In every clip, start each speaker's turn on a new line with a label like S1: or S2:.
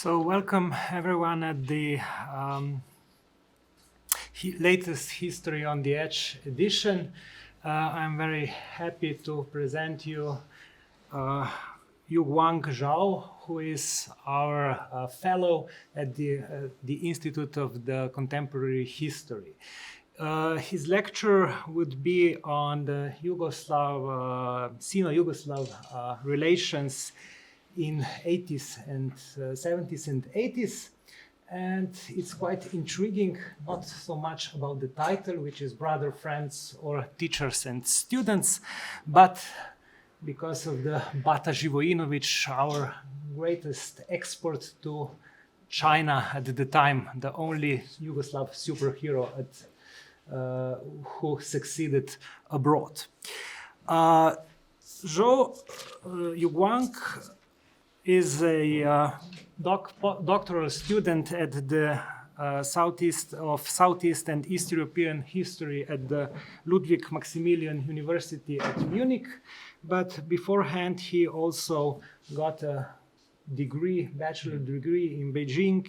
S1: So welcome everyone at the latest History on the Edge edition. I'm very happy to present you Yuguang Zhou, who is our fellow at the Institute of the Contemporary History. His lecture would be on the Sino-Yugoslav relations in 80s and 70s and 80s, and it's quite intriguing, not so much about the title, which is Brother, Friends, or Teachers and Students, but because of the Bata Živojinović, our greatest export to China at the time, the only Yugoslav superhero who succeeded abroad. Zhou Yuguang is a doctoral student at the Southeast and East European History at the Ludwig Maximilian University at Munich, but beforehand he also got a bachelor degree in Beijing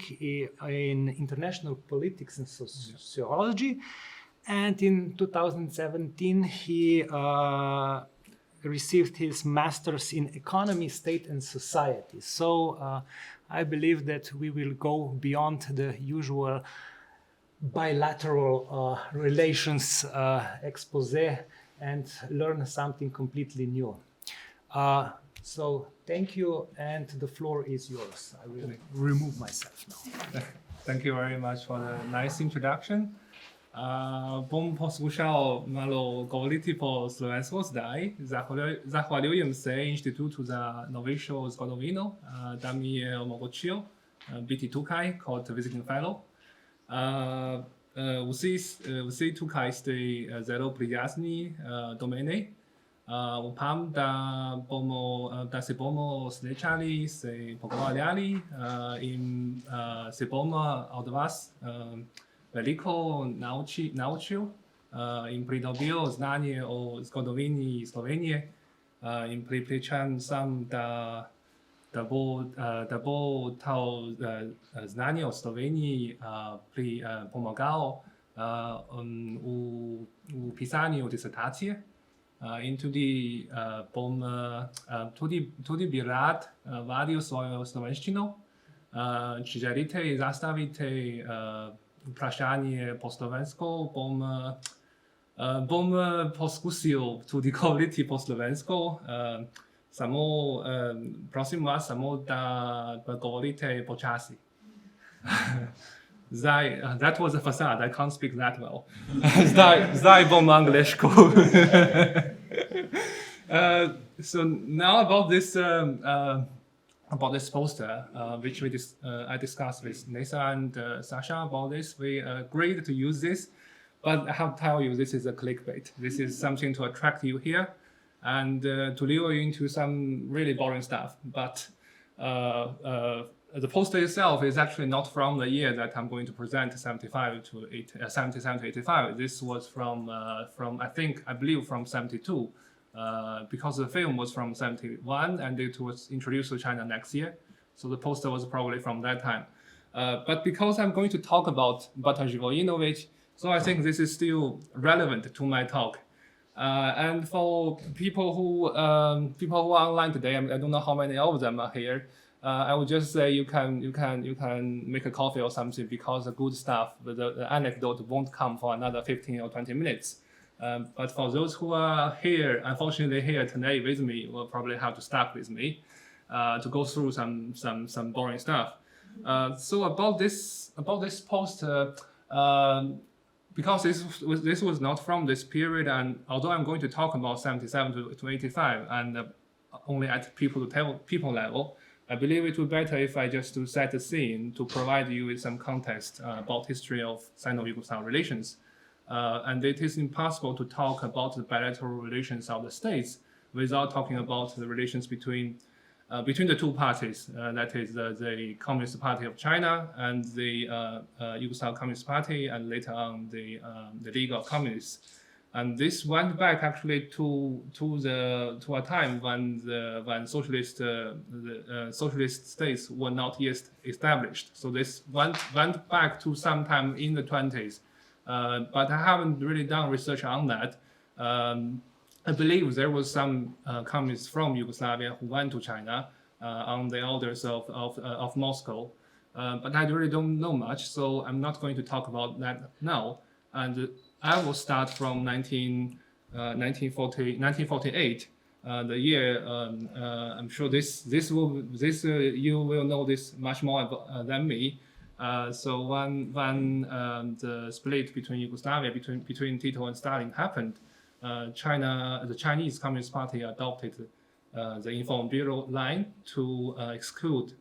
S1: in international politics and sociology, and in 2017 he received his master's in economy, state and society. So I believe that we will go beyond the usual bilateral relations expose and learn something completely new. So thank you, and the floor is yours. I will remove myself now.
S2: Thank you very much for the nice introduction. Bom poskušal malo govoriti po slovensko zdaj. Zahvaljujem se Inštitutu za novejšo zgodovino, da mi je omogočil biti tukaj kot visiting fellow. Vsi tukaj ste zelo prijazni do mene. Upam, da se bomo srečali, se pogovarjali in se bomo od vas veliko naučil in pridobil znanje o zgodovini Slovenije in prepričan sem, da bo to znanje o Sloveniji pomagalo v pisanju disertacije. In tudi bi rad vadil svojo slovenščino. Če želite zastaviti vprašanje po slovensko, bom poskusil tudi govoriti po slovensko. Prosim vas samo, da govorite počasi. That was a facade. I can't speak that well. Zdaj bom angleško. So now about this poster, which I discussed with Nessa and Sasha about this. We agreed to use this, but I have to tell you, this is a clickbait. This is something to attract you here and to lure you into some really boring stuff. But the poster itself is actually not from the year that I'm going to present, 77 to 85. This was from I believe from 72. Because the film was from 71 and it was introduced to China next year. So the poster was probably from that time. But because I'm going to talk about Bata Živojinović, so I think this is still relevant to my talk. And for people who are online today, I don't know how many of them are here. I would just say you can make a coffee or something, because the good stuff, the anecdote won't come for another 15 or 20 minutes. But for those who are here, unfortunately here today with me, will probably have to stuck with me to go through some boring stuff. So about this poster, because this was not from this period, and although I'm going to talk about 77 to 85 and only at people level, I believe it would be better if I just to set the scene to provide you with some context about history of Sino-Yugoslav relations. And it is impossible to talk about the bilateral relations of the states without talking about the relations between the two parties, that is the Communist Party of China and the Yugoslav Communist Party, and later on the League of Communists. And this went back actually to a time when socialist socialist states were not yet established. So this went back to sometime in the 20s. But I haven't really done research on that. I believe there was some communists from Yugoslavia who went to China on the orders of Moscow. But I really don't know much, so I'm not going to talk about that now. And I will start from 1948, the year. I'm sure you will know this much more than me. So when the split between Yugoslavia, between Tito and Stalin happened, the Chinese Communist Party adopted the Inform Bureau line to exclude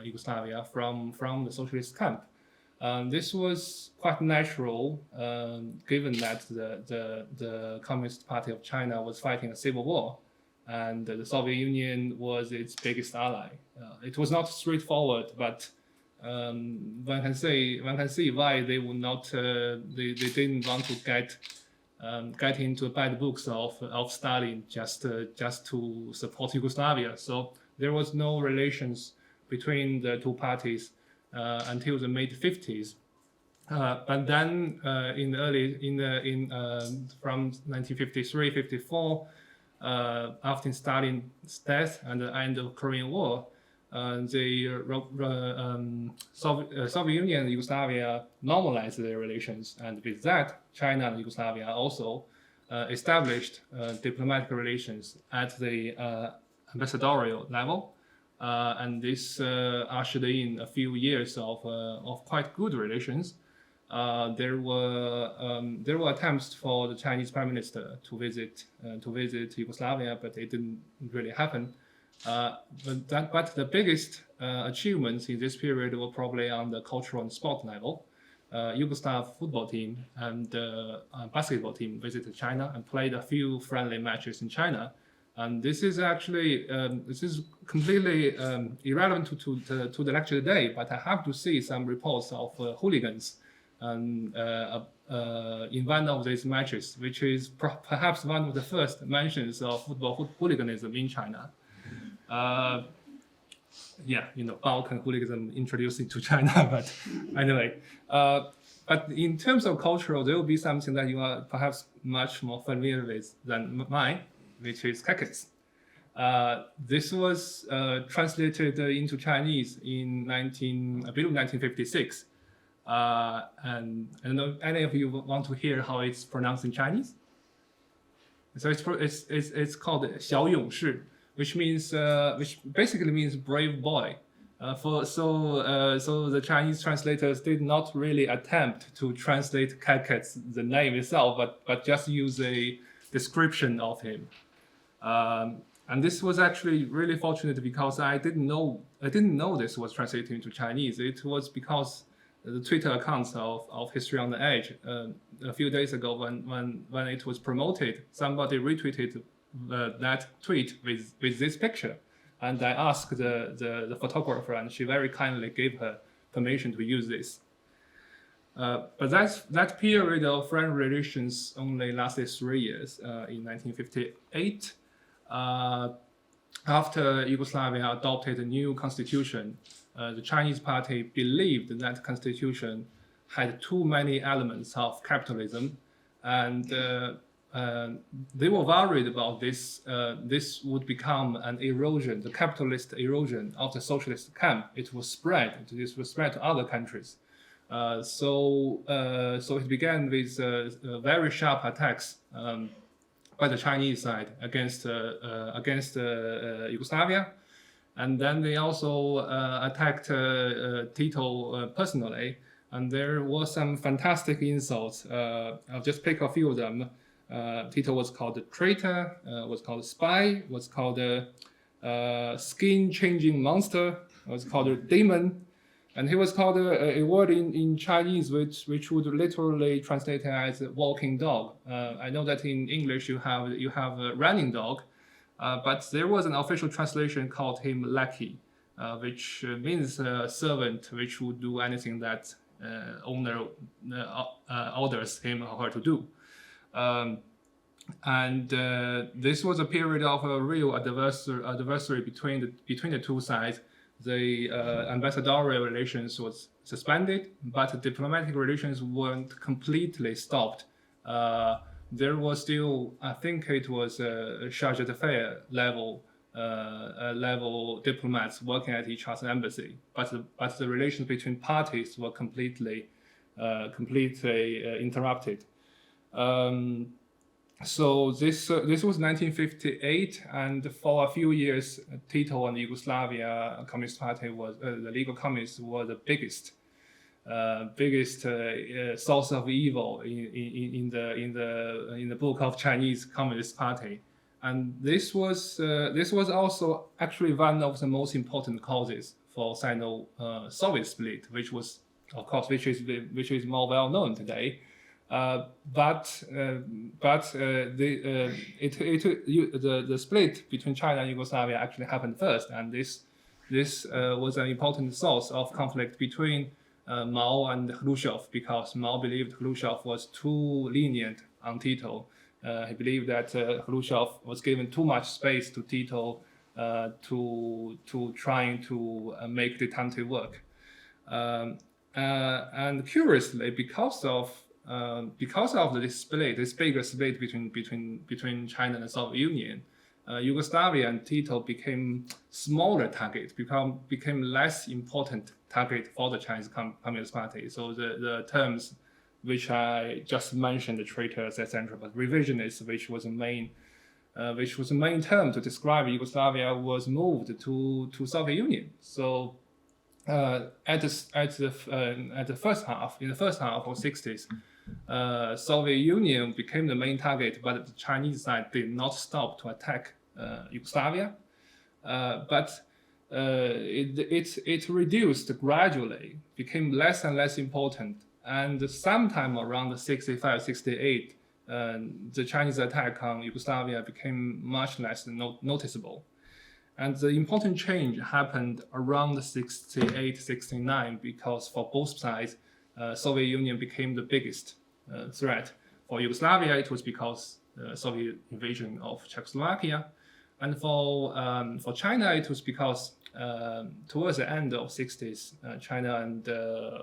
S2: Yugoslavia from the socialist camp. This was quite natural, given that the Communist Party of China was fighting a civil war, and the Soviet Union was its biggest ally. It was not straightforward, but one can see why they would not. They didn't want to get into bad books of Stalin just to support Yugoslavia. So there was no relations between the two parties until the mid 50s. But then from 1953-54, after Stalin's death and the end of Korean War, the Soviet Union and Yugoslavia normalized their relations, and with that, China and Yugoslavia also established diplomatic relations at the ambassadorial level. And this ushered in a few years of quite good relations. There were attempts for the Chinese Prime Minister to visit Yugoslavia, but it didn't really happen. But the biggest achievements in this period were probably on the cultural and sport level. Yugoslav football team and basketball team visited China and played a few friendly matches in China. And this is actually completely irrelevant to the lecture today, but I have to see some reports of hooligans in one of these matches, which is perhaps one of the first mentions of football hooliganism in China. Balkan hooliganism introduced into China, but anyway. But in terms of cultural, there will be something that you are perhaps much more familiar with than mine, which is kekets. This was translated into Chinese in 1956. And I don't know if any of you want to hear how it's pronounced in Chinese. So it's called 小勇士, which basically means brave boy. So the Chinese translators did not really attempt to translate kekets, the name itself, but just use a description of him. And this was actually really fortunate because I didn't know this was translated into Chinese. It was because the Twitter accounts of History on the Edge a few days ago when it was promoted, somebody retweeted that tweet with this picture, and I asked the photographer, and she very kindly gave her permission to use this. But that period of friendly relations only lasted 3 years. In 1958, after Yugoslavia adopted a new constitution, the Chinese party believed that constitution had too many elements of capitalism, and they were worried about this. This would become an erosion, the capitalist erosion of the socialist camp. This would spread to other countries. So it began with very sharp attacks by the Chinese side against Yugoslavia, and then they also attacked Tito personally. And there was some fantastic insults. I'll just pick a few of them. Tito was called a traitor, was called a spy, was called a skin-changing monster, was called a demon, and he was called a word in Chinese which would literally translate as walking dog. I know that in English you have a running dog, but there was an official translation called him lackey, which means servant, which would do anything that owner orders him or her to do. And this was a period of a real adversary between the two sides. The ambassadorial relations was suspended, but diplomatic relations weren't completely stopped. There was still, I think it was charge d'affaires level diplomats working at each other's embassy, but the relations between parties were completely interrupted. So this was 1958, and for a few years, Tito and Yugoslavia Communist Party was the legal communists were the biggest source of evil in the book of Chinese Communist Party, and this was also actually one of the most important causes for Sino-Soviet split, which is more well known today. But the split between China and Yugoslavia actually happened first, and this was an important source of conflict between Mao and Khrushchev, because Mao believed Khrushchev was too lenient on Tito. He believed that Khrushchev was given too much space to Tito to trying to make detente work. And curiously, because of this bigger split between China and the Soviet Union, Yugoslavia and Tito became smaller targets, became less important target for the Chinese Communist Party. So the terms which I just mentioned, the traitors, etc., but revisionist, which was the main term to describe Yugoslavia, was moved to Soviet Union. So in the first half of the 60s, Soviet Union became the main target, but the Chinese side did not stop to attack Yugoslavia. But it reduced gradually, became less and less important. And sometime around 65, 68, the Chinese attack on Yugoslavia became much less noticeable. And the important change happened around 68, 69, because for both sides, Soviet Union became the biggest threat. For Yugoslavia, it was because Soviet invasion of Czechoslovakia, and for China, it was because towards the end of 60s, China and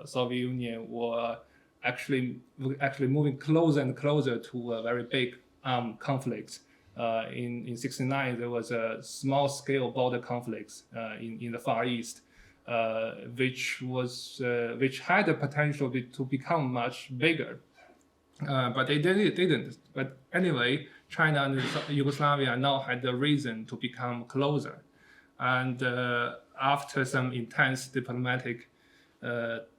S2: Soviet Union were actually moving closer and closer to a very big conflict. In 69, there was a small-scale border conflicts in the Far East, which had the potential to become much bigger, but it didn't. But anyway, China and Yugoslavia now had the reason to become closer, and after some intense diplomatic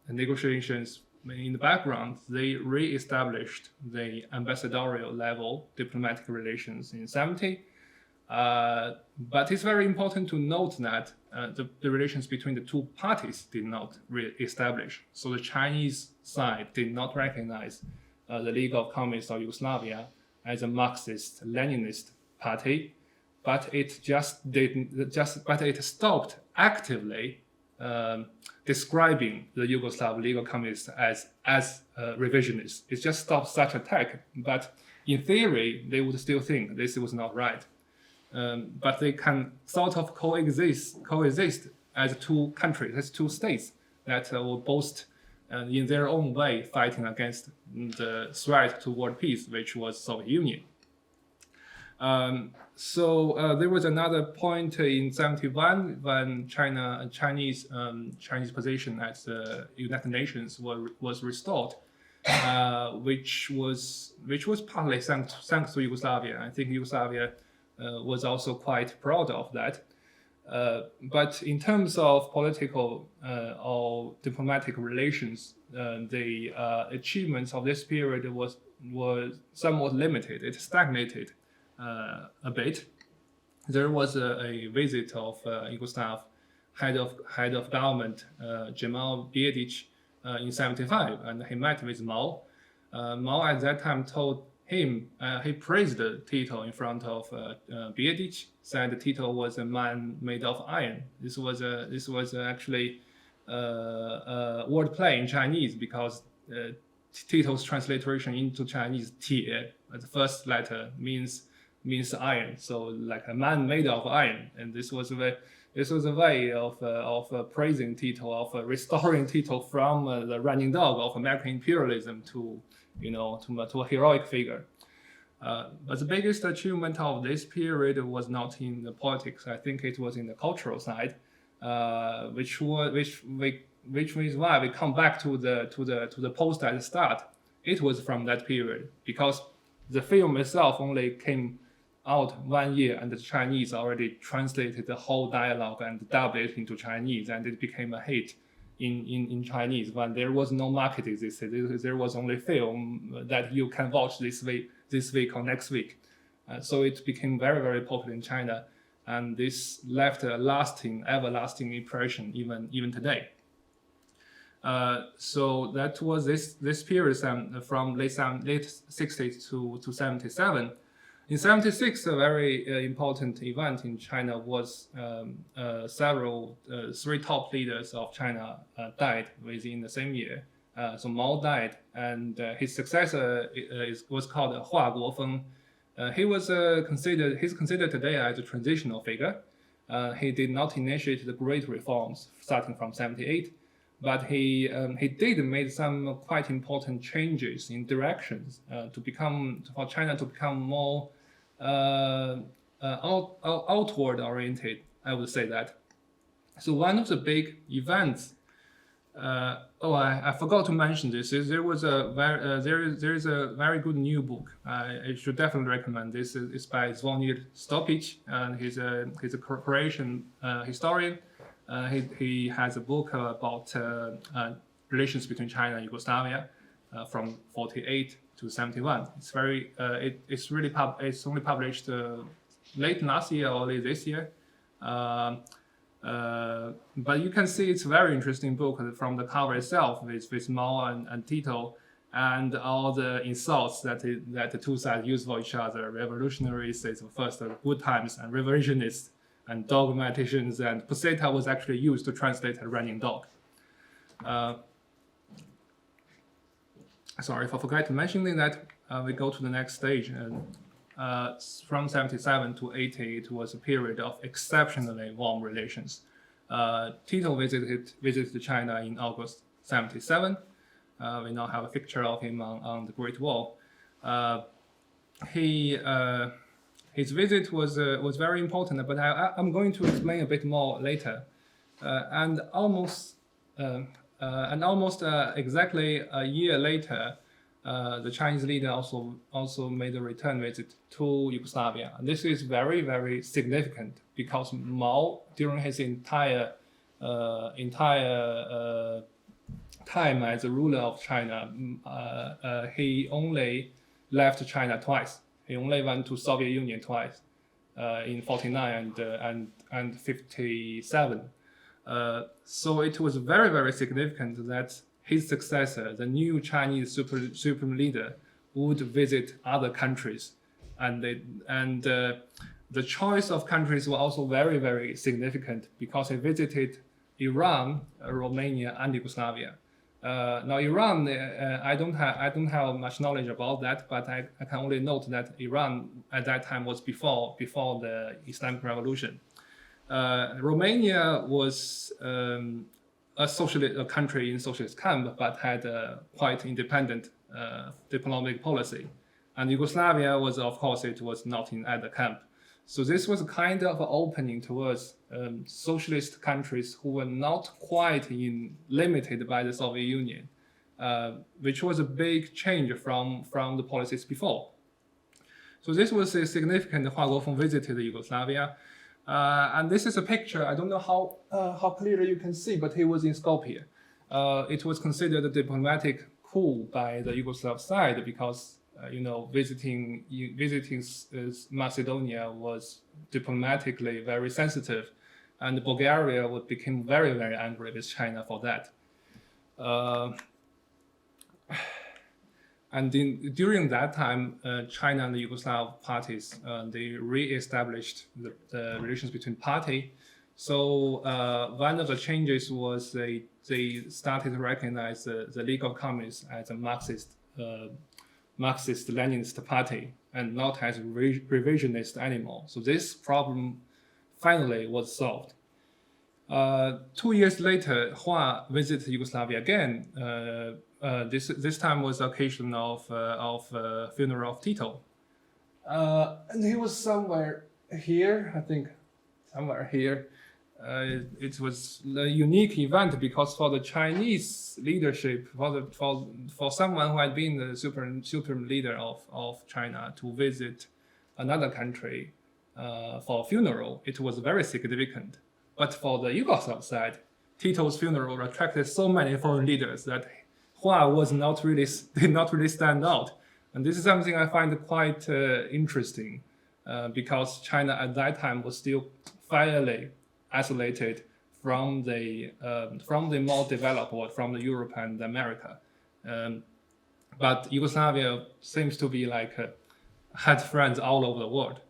S2: negotiations in the background, they re-established the ambassadorial level diplomatic relations in 70. But it's very important to note that the relations between the two parties did not re-establish. So the Chinese side did not recognize the League of Communists of Yugoslavia as a Marxist-Leninist party, but it stopped actively describing the Yugoslav League of Communists as revisionists. It just stopped such attack, but in theory, they would still think this was not right. But they can sort of coexist as two countries, as two states that will both, in their own way, fighting against the threat toward peace, which was Soviet Union. So there was another point in 71 when Chinese position at the United Nations was restored, which was partly thanks to Yugoslavia. I think Yugoslavia was also quite proud of that. But in terms of political or diplomatic relations, the achievements of this period was somewhat limited. It stagnated a bit. There was a visit of Yugoslav head of government Cemal Bijedić in 75, and he met with Mao. Mao at that time told him, he praised Tito in front of Bijedić, said Tito was a man made of iron. This was actually wordplay in Chinese, because Tito's transliteration into Chinese, Tie, the first letter means iron, so like a man made of iron, and this was a way of praising Tito, of restoring Tito from the running dog of American imperialism to a heroic figure. But the biggest achievement of this period was not in the politics. I think it was in the cultural side, which means why we come back to the post at the start. It was from that period, because the film itself only came out 1 year, and the Chinese already translated the whole dialogue and dubbed it into Chinese, and it became a hit in Chinese. When there was no market existed, there was only film that you can watch this week or next week. So it became very, very popular in China, and this left a everlasting impression even today. So that was this period from late 60s to 77. In 76, a very important event in China was three top leaders of China died within the same year. So Mao died, and his successor was called Hua Guofeng. He's considered today as a transitional figure. He did not initiate the great reforms starting from 78, but he did make some quite important changes in directions for China to become more outward oriented. I would say that. So one of the big events. I forgot to mention this. There is a very good new book. I should definitely recommend this. It's by Zgodnjih, and he's a Croatian historian. He has a book about relations between China and Yugoslavia from 48 to 71. It's only published late last year or early this year. But you can see it's a very interesting book from the cover itself, with Mao and Tito, and all the insults that the two sides use for each other. Revolutionaries is first good times, and revolutionists and dogmaticians, and peseta was actually used to translate a running dog. Sorry if I forgot to mention that. We go to the next stage. From 77 to 80, it was a period of exceptionally warm relations. Tito visited China in August 77. We now have a picture of him on the Great Wall. His visit was very important, but I'm going to explain a bit more later. And almost exactly a year later, the Chinese leader also made a return visit to Yugoslavia. And this is very, very significant, because Mao, during his entire time as a ruler of China, he only left China twice. He only went to Soviet Union twice, in 49 and 57. So it was very, very significant that his successor, the new Chinese supreme leader, would visit other countries, and the choice of countries was also very, very significant, because he visited Iran, Romania, and Yugoslavia. Now Iran, I don't have much knowledge about that, but I can only note that Iran at that time was before the Islamic Revolution. Romania was a country in socialist camp, but had a quite independent diplomatic policy. And Yugoslavia was, of course, it was not in either camp. So this was a kind of opening towards socialist countries who were not quite limited by the Soviet Union, which was a big change from the policies before. So this was a significant. Hua Guofeng visited Yugoslavia. And this is a picture. I don't know how clearly you can see, but he was in Skopje. It was considered a diplomatic coup by the Yugoslav side, because visiting Macedonia was diplomatically very sensitive, and Bulgaria became very, very angry with China for that. And during that time, China and the Yugoslav parties, they re-established the relations between party, So one of the changes was they started to recognize the League of Communists as a Marxist-Leninist party and not as revisionist anymore. So this problem finally was solved. 2 years later, Hua visited Yugoslavia again. This time was the occasion of funeral of Tito, and he was somewhere here, I think, somewhere here. It was a unique event because for the Chinese leadership, for someone who had been the supreme leader of China to visit another country for a funeral, it was very significant. But for the Yugoslav side, Tito's funeral attracted so many foreign leaders that Hua did not really stand out. And this is something I find quite interesting because China at that time was still fairly isolated from the more developed world, from the Europe and America. But Yugoslavia seems to be like had friends all over the world.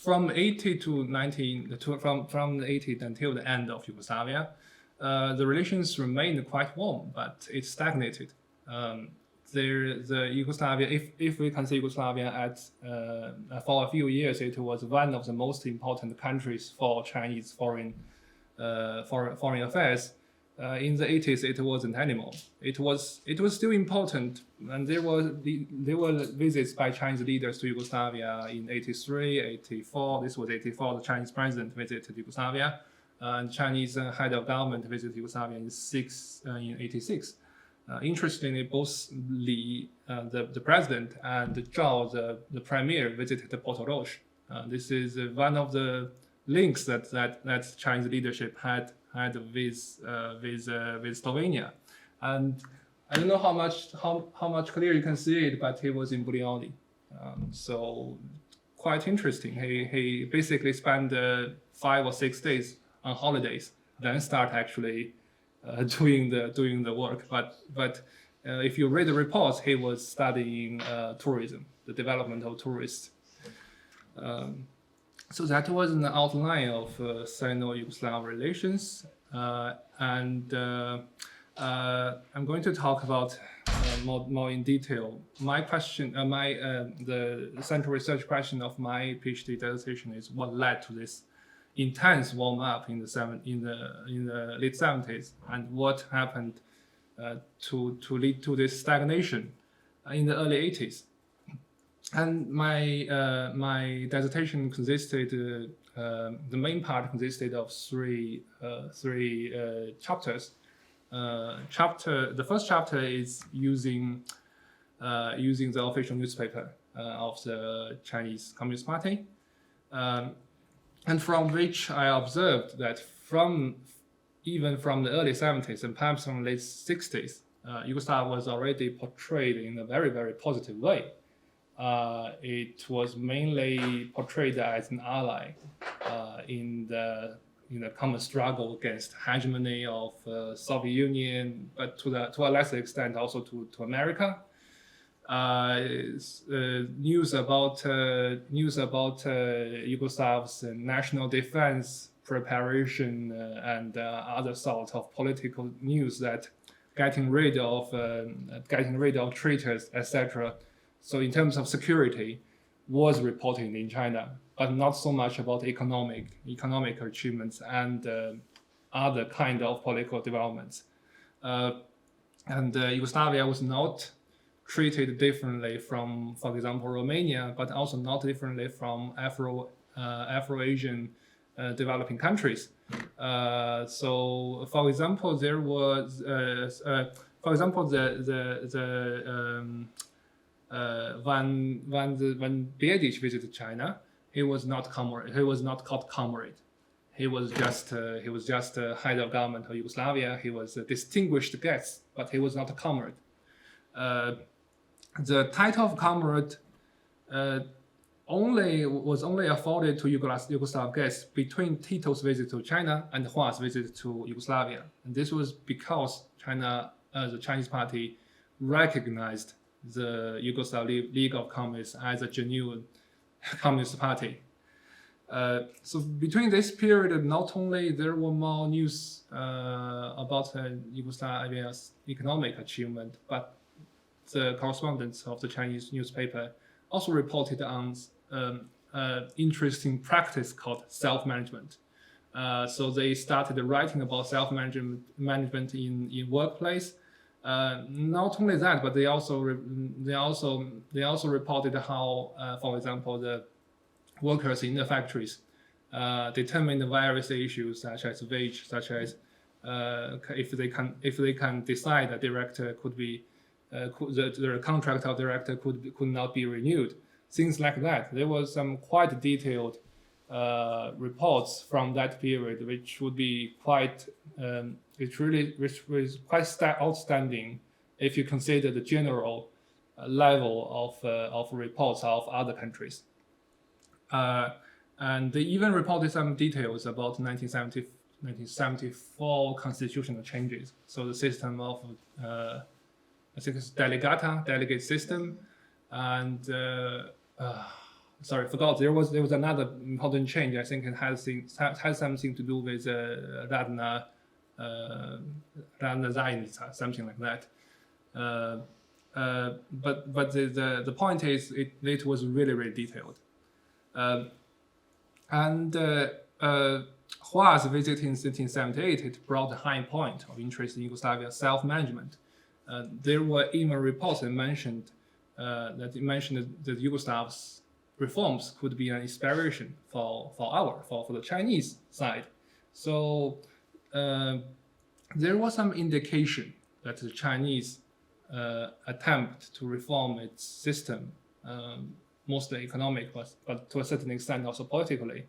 S2: From 80 to 19, from 80 until the end of Yugoslavia, the relations remained quite warm, but it stagnated. The Yugoslavia, if we consider Yugoslavia for a few years, it was one of the most important countries for Chinese foreign affairs. In the 80s, it wasn't anymore. It was still important, and there were visits by Chinese leaders to Yugoslavia in 83, 84. This was 84. The Chinese president visited Yugoslavia, and Chinese head of government visited Yugoslavia in 86. Interestingly, both Li, the president, and Zhao, the premier, visited Porto Roche. This is one of the links that Chinese leadership had with Slovenia, and I don't know how much clear you can see it, but he was in Bulioni, so quite interesting. He basically spent 5 or 6 days on holidays, then start actually doing the work. But if you read the reports, he was studying tourism, the development of tourists. So that was an outline of Sino-Yugoslav relations, and I'm going to talk about more in detail. My question, the central research question of my PhD dissertation is what led to this intense warm up in the late 70s, and what happened to lead to this stagnation in the early 80s. And my dissertation consisted, the main part consisted of three chapters. The first chapter is using the official newspaper of the Chinese Communist Party, and from which I observed that even from the early 70s and perhaps from the late 60s, Yugoslavia was already portrayed in a very, very positive way. It was mainly portrayed as an ally in the common struggle against hegemony of Soviet Union, but to a lesser extent also to America. News about Yugoslav's national defense preparation and other sorts of political news that getting rid of traitors, etc. So in terms of security, was reported in China, but not so much about economic achievements and other kind of political developments. And Yugoslavia was not treated differently from, for example, Romania, but also not differently from Afro-Asian developing countries. So, for example, there was, when Biedic visited China, he was not called comrade. He was just head of government of Yugoslavia. He was a distinguished guest, but he was not a comrade. The title of comrade was only afforded to Yugoslav guests between Tito's visit to China and Hua's visit to Yugoslavia, and this was because the Chinese party, recognized the Yugoslav League of Communists as a genuine communist party. So between this period, not only there were more news about Yugoslavia's economic achievement, but the correspondents of the Chinese newspaper also reported on interesting practice called self-management. So they started writing about self-management in workplace. Not only that, but they also reported how, for example, the workers in the factories determine the various issues such as wage, such as if they can decide a director could be the contract of director could not be renewed, things like that. There was some quite detailed reports from that period, which would be quite which was quite outstanding if you consider the general level of reports of other countries. And they even reported some details about 1974 constitutional changes. So the system of, I think it's delegate system, and sorry, forgot. There was another important change. I think it has something to do with Radna Zajednica, something like that. But the point is, it was really detailed. Hua's visit in 1778, it brought a high point of interest in Yugoslavia's self-management. There were even reports that mentioned that the Yugoslavs' reforms could be an inspiration for the Chinese side. So there was some indication that the Chinese attempt to reform its system, mostly economic, but to a certain extent also politically,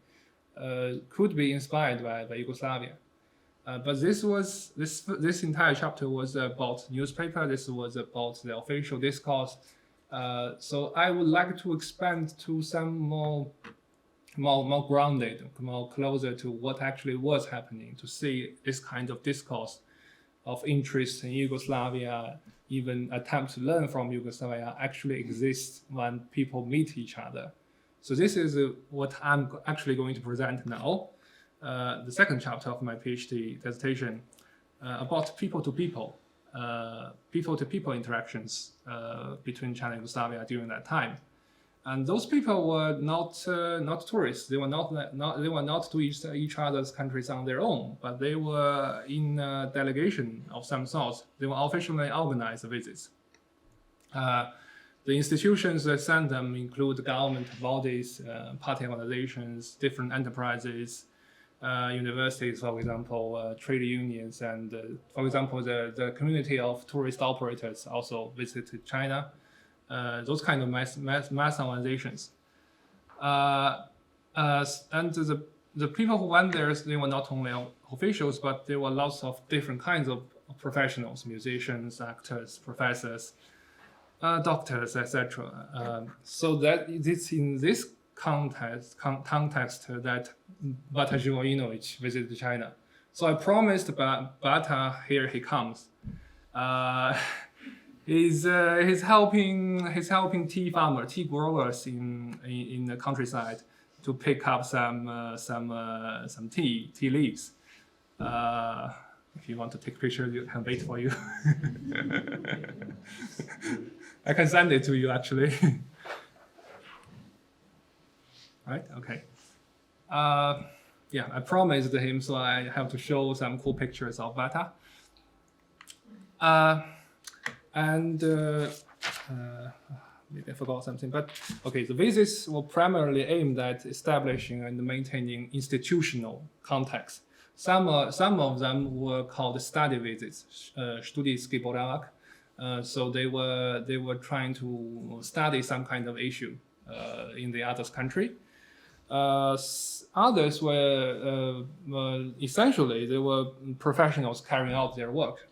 S2: could be inspired by Yugoslavia. But this entire chapter was about newspaper. This was about the official discourse. So I would like to expand to some more grounded, more closer to what actually was happening, to see this kind of discourse of interest in Yugoslavia, even attempt to learn from Yugoslavia, actually exists when people meet each other. So this is what I'm actually going to present now. The second chapter of my PhD dissertation about people-to-people interactions between China and Yugoslavia during that time. And those people were not tourists. They were not to each other's countries on their own, but they were in a delegation of some sort. They were officially organized visits. The institutions that sent them include government bodies, party organizations, different enterprises, universities, for example, trade unions, and for example, the community of tourist operators also visited China. Those kind of mass organizations. And the people who went there, they were not only officials, but there were lots of different kinds of professionals, musicians, actors, professors, doctors, etc. So that it's in this context that Bata Živojinović visited China. So I promised Bata, here he comes. He's helping tea growers in the countryside to pick up some tea leaves. If you want to take pictures, you can wait for you. I can send it to you actually. Right? Okay. Yeah, I promised him, so I have to show some cool pictures of Bata. Maybe I forgot something, but okay, the visits were primarily aimed at establishing and maintaining institutional context. Some of them were called study visits, studyjski boravak. So they were trying to study some kind of issue in the other's country. Others were essentially they were professionals carrying out their work.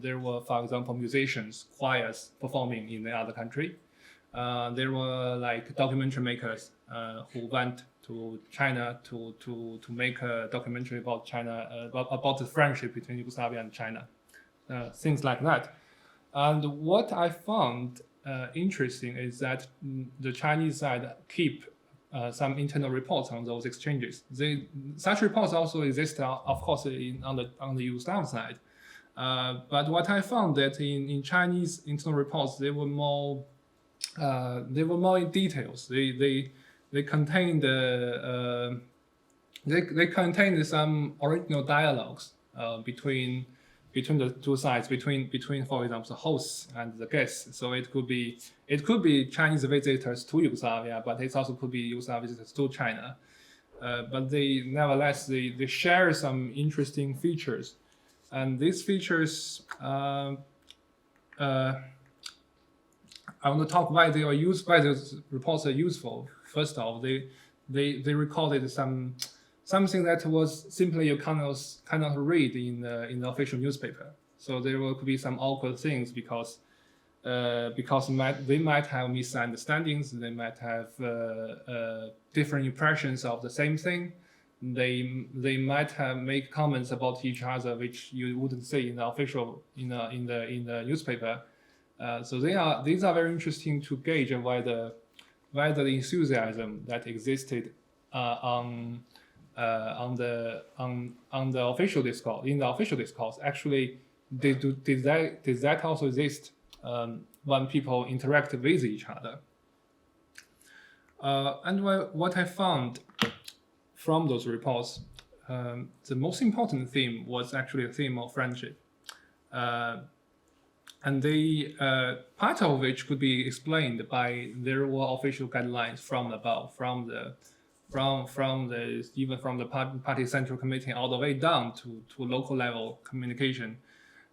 S2: There were, for example, musicians, choirs performing in the other country. There were like documentary makers who went to China to make a documentary about China, about the friendship between Yugoslavia and China, things like that. And what I found interesting is that the Chinese side keep some internal reports on those exchanges. Such reports also exist, of course, on the Yugoslav side. But what I found that in Chinese internal reports, they were more in details. They contained they contained some original dialogues between the two sides, between for example the hosts and the guests. So it could be Chinese visitors to Yugoslavia, but it also could be Yugoslav visitors to China. But nevertheless they share some interesting features, and these features I want to talk why they are used, why those reports are useful. First of all, they recorded something that was simply you cannot read in the official newspaper. So there could be some awkward things because they might have misunderstandings. They might have different impressions of the same thing. They might have make comments about each other which you wouldn't say in the official in the newspaper. So these are very interesting to gauge whether the enthusiasm that existed on the official discourse, in the official discourse, actually did that also exist when people interact with each other. And what I found from those reports, the most important theme was actually a theme of friendship. And part of which could be explained by there were official guidelines from above, even from the party central committee all the way down to local level communication.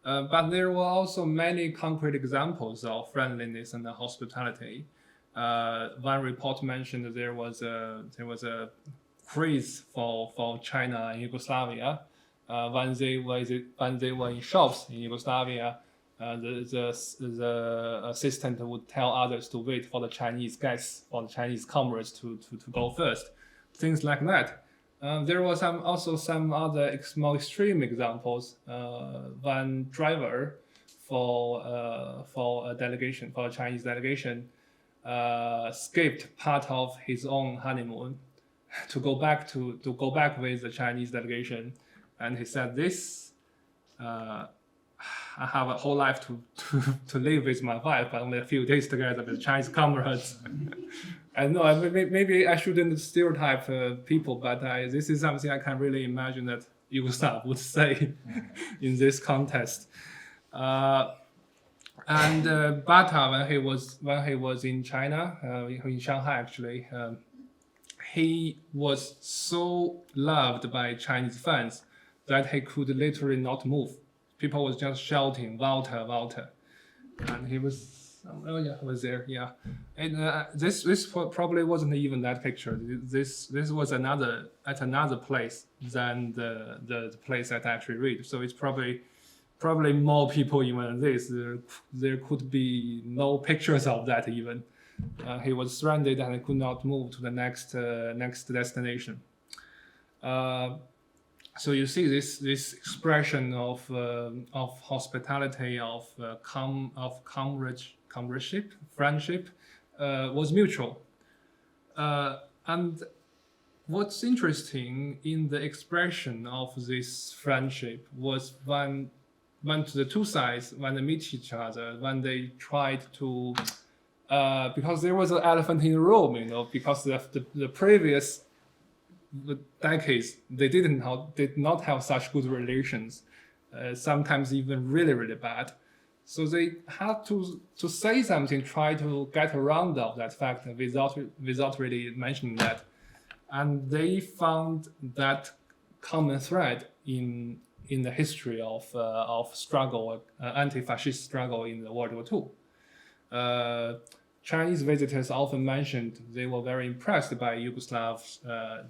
S2: But there were also many concrete examples of friendliness and hospitality. One report mentioned there was a craze for China and Yugoslavia. When they were in shops in Yugoslavia, the assistant would tell others to wait for the Chinese guests, for the Chinese comrades to go first. Things like that. There were also some other more extreme examples. One driver for a delegation, for a Chinese delegation, skipped part of his own honeymoon to go back with the Chinese delegation, and he said, "This I have a whole life to live with my wife, but only a few days together with Chinese comrades." I know maybe I shouldn't stereotype people, but this is something I can really imagine that Yugoslav would say in this context. And Bata, when he was in China, in Shanghai actually, he was so loved by Chinese fans that he could literally not move. People was just shouting, "Walter, Walter," and he was. Oh yeah, I was there. Yeah, and this probably wasn't even that picture. This was at another place than the place that I actually read. So it's probably more people even than this. There could be no pictures of that even. He was stranded and he could not move to the next destination. So you see this expression of hospitality, of comradeship, friendship, was mutual. And what's interesting in the expression of this friendship was when the two sides, when they meet each other, when they tried to, because there was an elephant in the room, because the previous decades they did not have such good relations, sometimes even really, really bad. So they had to say something, try to get around of that fact without really mentioning that. And they found that common thread in the history of struggle, anti-fascist struggle in the World War II. Chinese visitors often mentioned they were very impressed by Yugoslavs.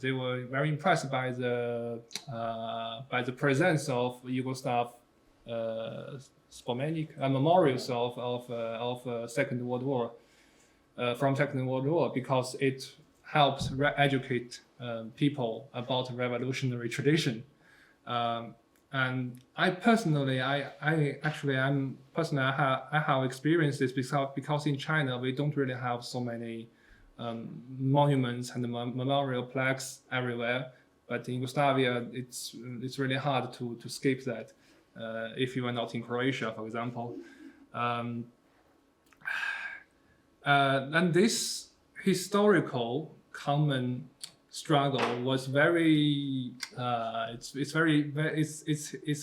S2: They were very impressed by the presence of Yugoslav spomenic memorials of Second World War, from Second World War, because it helps educate people about revolutionary tradition. And I personally, I have experienced this because in China we don't really have so many monuments and memorial plaques everywhere. But in Yugoslavia, it's really hard to skip that if you are not in Croatia, for example. And this historical common struggle was very it's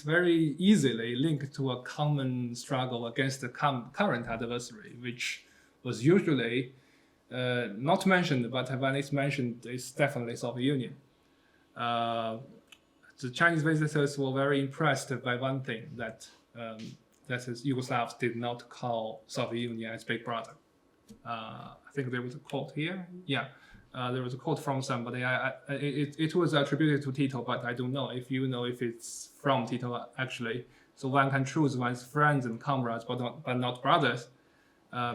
S2: very easily linked to a common struggle against the current adversary, which was usually not mentioned, but when it's mentioned, it's definitely Soviet Union. The Chinese visitors were very impressed by one thing, that is Yugoslavs did not call Soviet Union as Big Brother. I think there was a quote here. Yeah, there was a quote from somebody. It was attributed to Tito, but I don't know if you know if it's from Tito actually. So one can choose one's friends and comrades, but not brothers,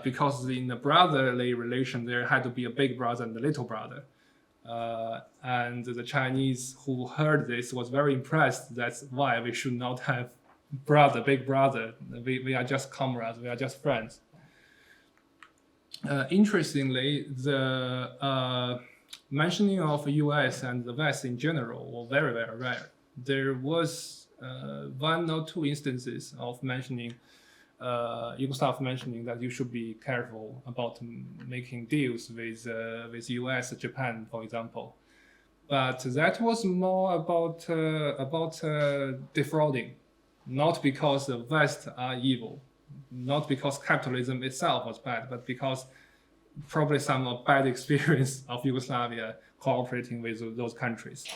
S2: because in a brotherly relation there had to be a big brother and a little brother. And the Chinese who heard this was very impressed. That's why we should not have big brother. We are just comrades. We are just friends. Interestingly, the mentioning of the U.S. and the West in general were very, very rare. There was 1 or 2 instances of mentioning Yugoslav mentioning that you should be careful about making deals with U.S., Japan, for example. But that was more about defrauding, not because the West are evil, not because capitalism itself was bad, but because probably some bad experience of Yugoslavia cooperating with those countries.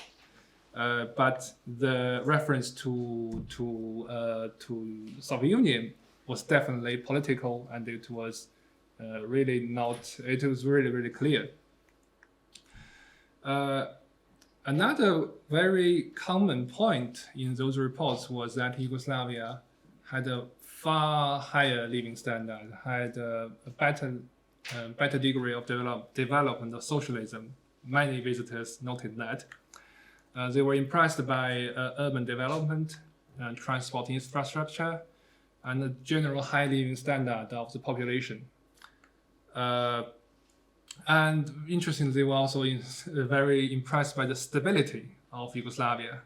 S2: But the reference to Soviet Union was definitely political, and it was really really clear. Another very common point in those reports was that Yugoslavia had a far higher living standard, had a better degree of development of socialism. Many visitors noted that. They were impressed by urban development, transport infrastructure, and the general high living standard of the population. And interestingly, they were also very impressed by the stability of Yugoslavia.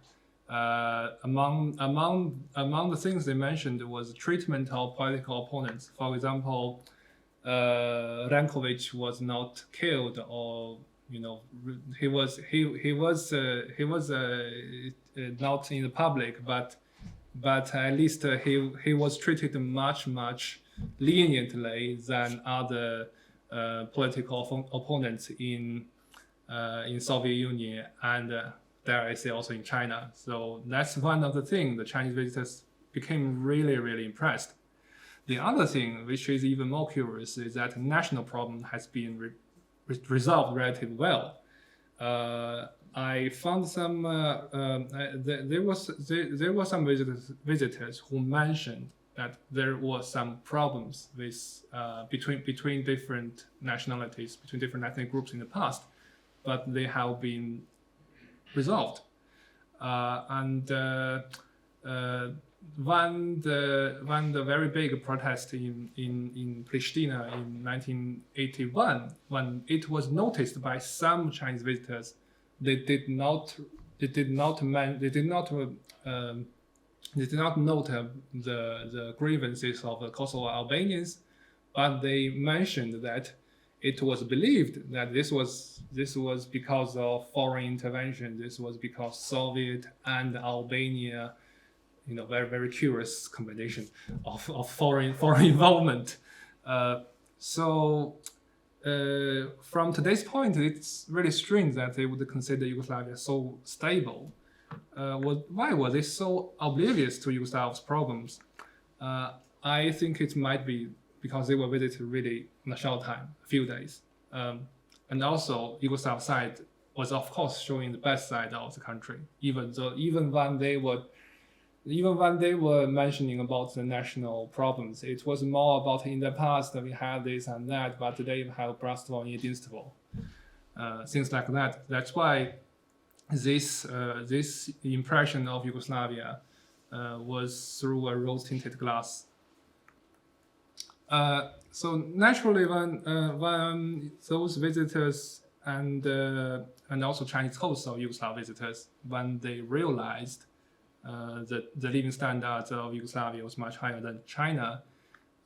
S2: Among the things they mentioned was treatment of political opponents. For example, Rankovic was not killed, or he was not in the public, but at least he was treated much leniently than other political opponents in Soviet Union, and dare I say also in China. So that's one of the things the Chinese visitors became really impressed. The other thing, which is even more curious, is that the national problem has been resolved relatively well. I found some. There were some visitors who mentioned that there were some problems with between different nationalities, between different ethnic groups in the past, but they have been resolved. The very big protest in Pristina in 1981, when it was noticed by some Chinese visitors, they did not note the grievances of the Kosovo Albanians, but they mentioned that it was believed that this was because of foreign intervention. This was because Soviet and Albania, very curious combination of foreign involvement. From today's point, it's really strange that they would consider Yugoslavia so stable. Why was it so oblivious to Yugoslav's problems? I think it might be because they were visited really in a short time, a few days. And also, Yugoslav side was of course showing the best side of the country, even when they were mentioning about the national problems. It was more about in the past we had this and that, but today we have bratstvo and jedinstvo. Things like that. That's why this impression of Yugoslavia was through a rose-tinted glass. so naturally, when those visitors and also Chinese hosts of Yugoslav visitors, when they realized that the living standards of Yugoslavia was much higher than China,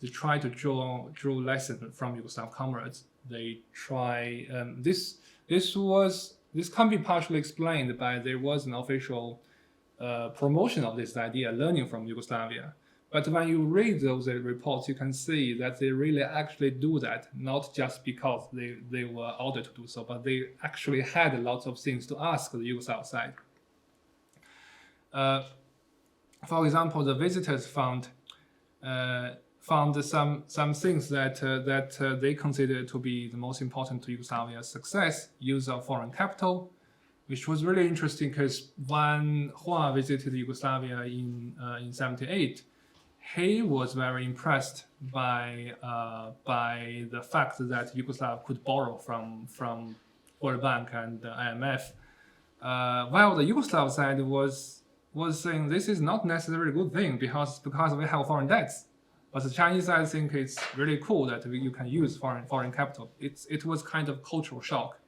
S2: they try to draw lessons from Yugoslav comrades. They try this can be partially explained by there was an official promotion of this idea, learning from Yugoslavia. But when you read those reports, you can see that they really actually do that, not just because they were ordered to do so, but they actually had lots of things to ask the Yugoslav side. For example, the visitors found some things that they considered to be the most important to Yugoslavia's success: use of foreign capital, which was really interesting because when Hua visited Yugoslavia in 78, he was very impressed by the fact that Yugoslav could borrow from World Bank and IMF, while the Yugoslav side was saying this is not necessarily a good thing because we have foreign debts. But the Chinese side think it's really cool that you can use foreign capital. It was kind of cultural shock.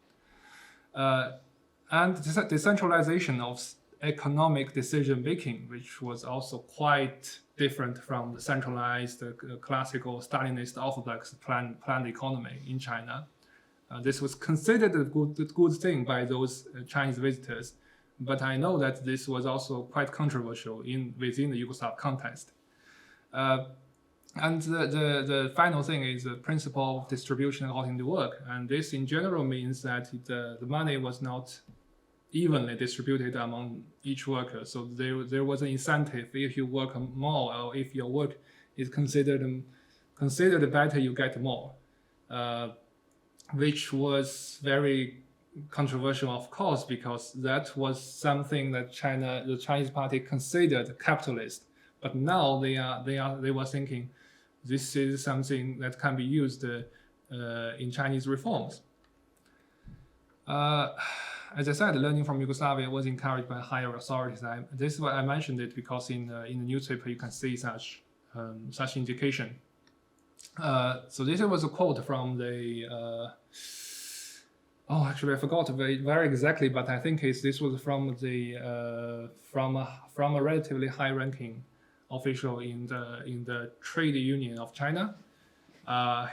S2: And decentralization of economic decision making, which was also quite different from the centralized, classical Stalinist orthodox planned economy in China. This was considered a good thing by those Chinese visitors, but I know that this was also quite controversial within the Yugoslav context. And the final thing is the principle of distribution according to work, and this in general means that the money was not evenly distributed among each worker. So there was an incentive: if you work more, or if your work is considered better, you get more, which was very controversial, of course, because that was something that the Chinese party considered capitalist. But now they were thinking this is something that can be used in Chinese reforms. As I said, learning from Yugoslavia was encouraged by higher authorities. This is why I mentioned it, because in the newspaper you can see such indication. So this was a quote from the. Actually, I forgot very exactly, but I think this was from a relatively high-ranking official in the trade union of China. When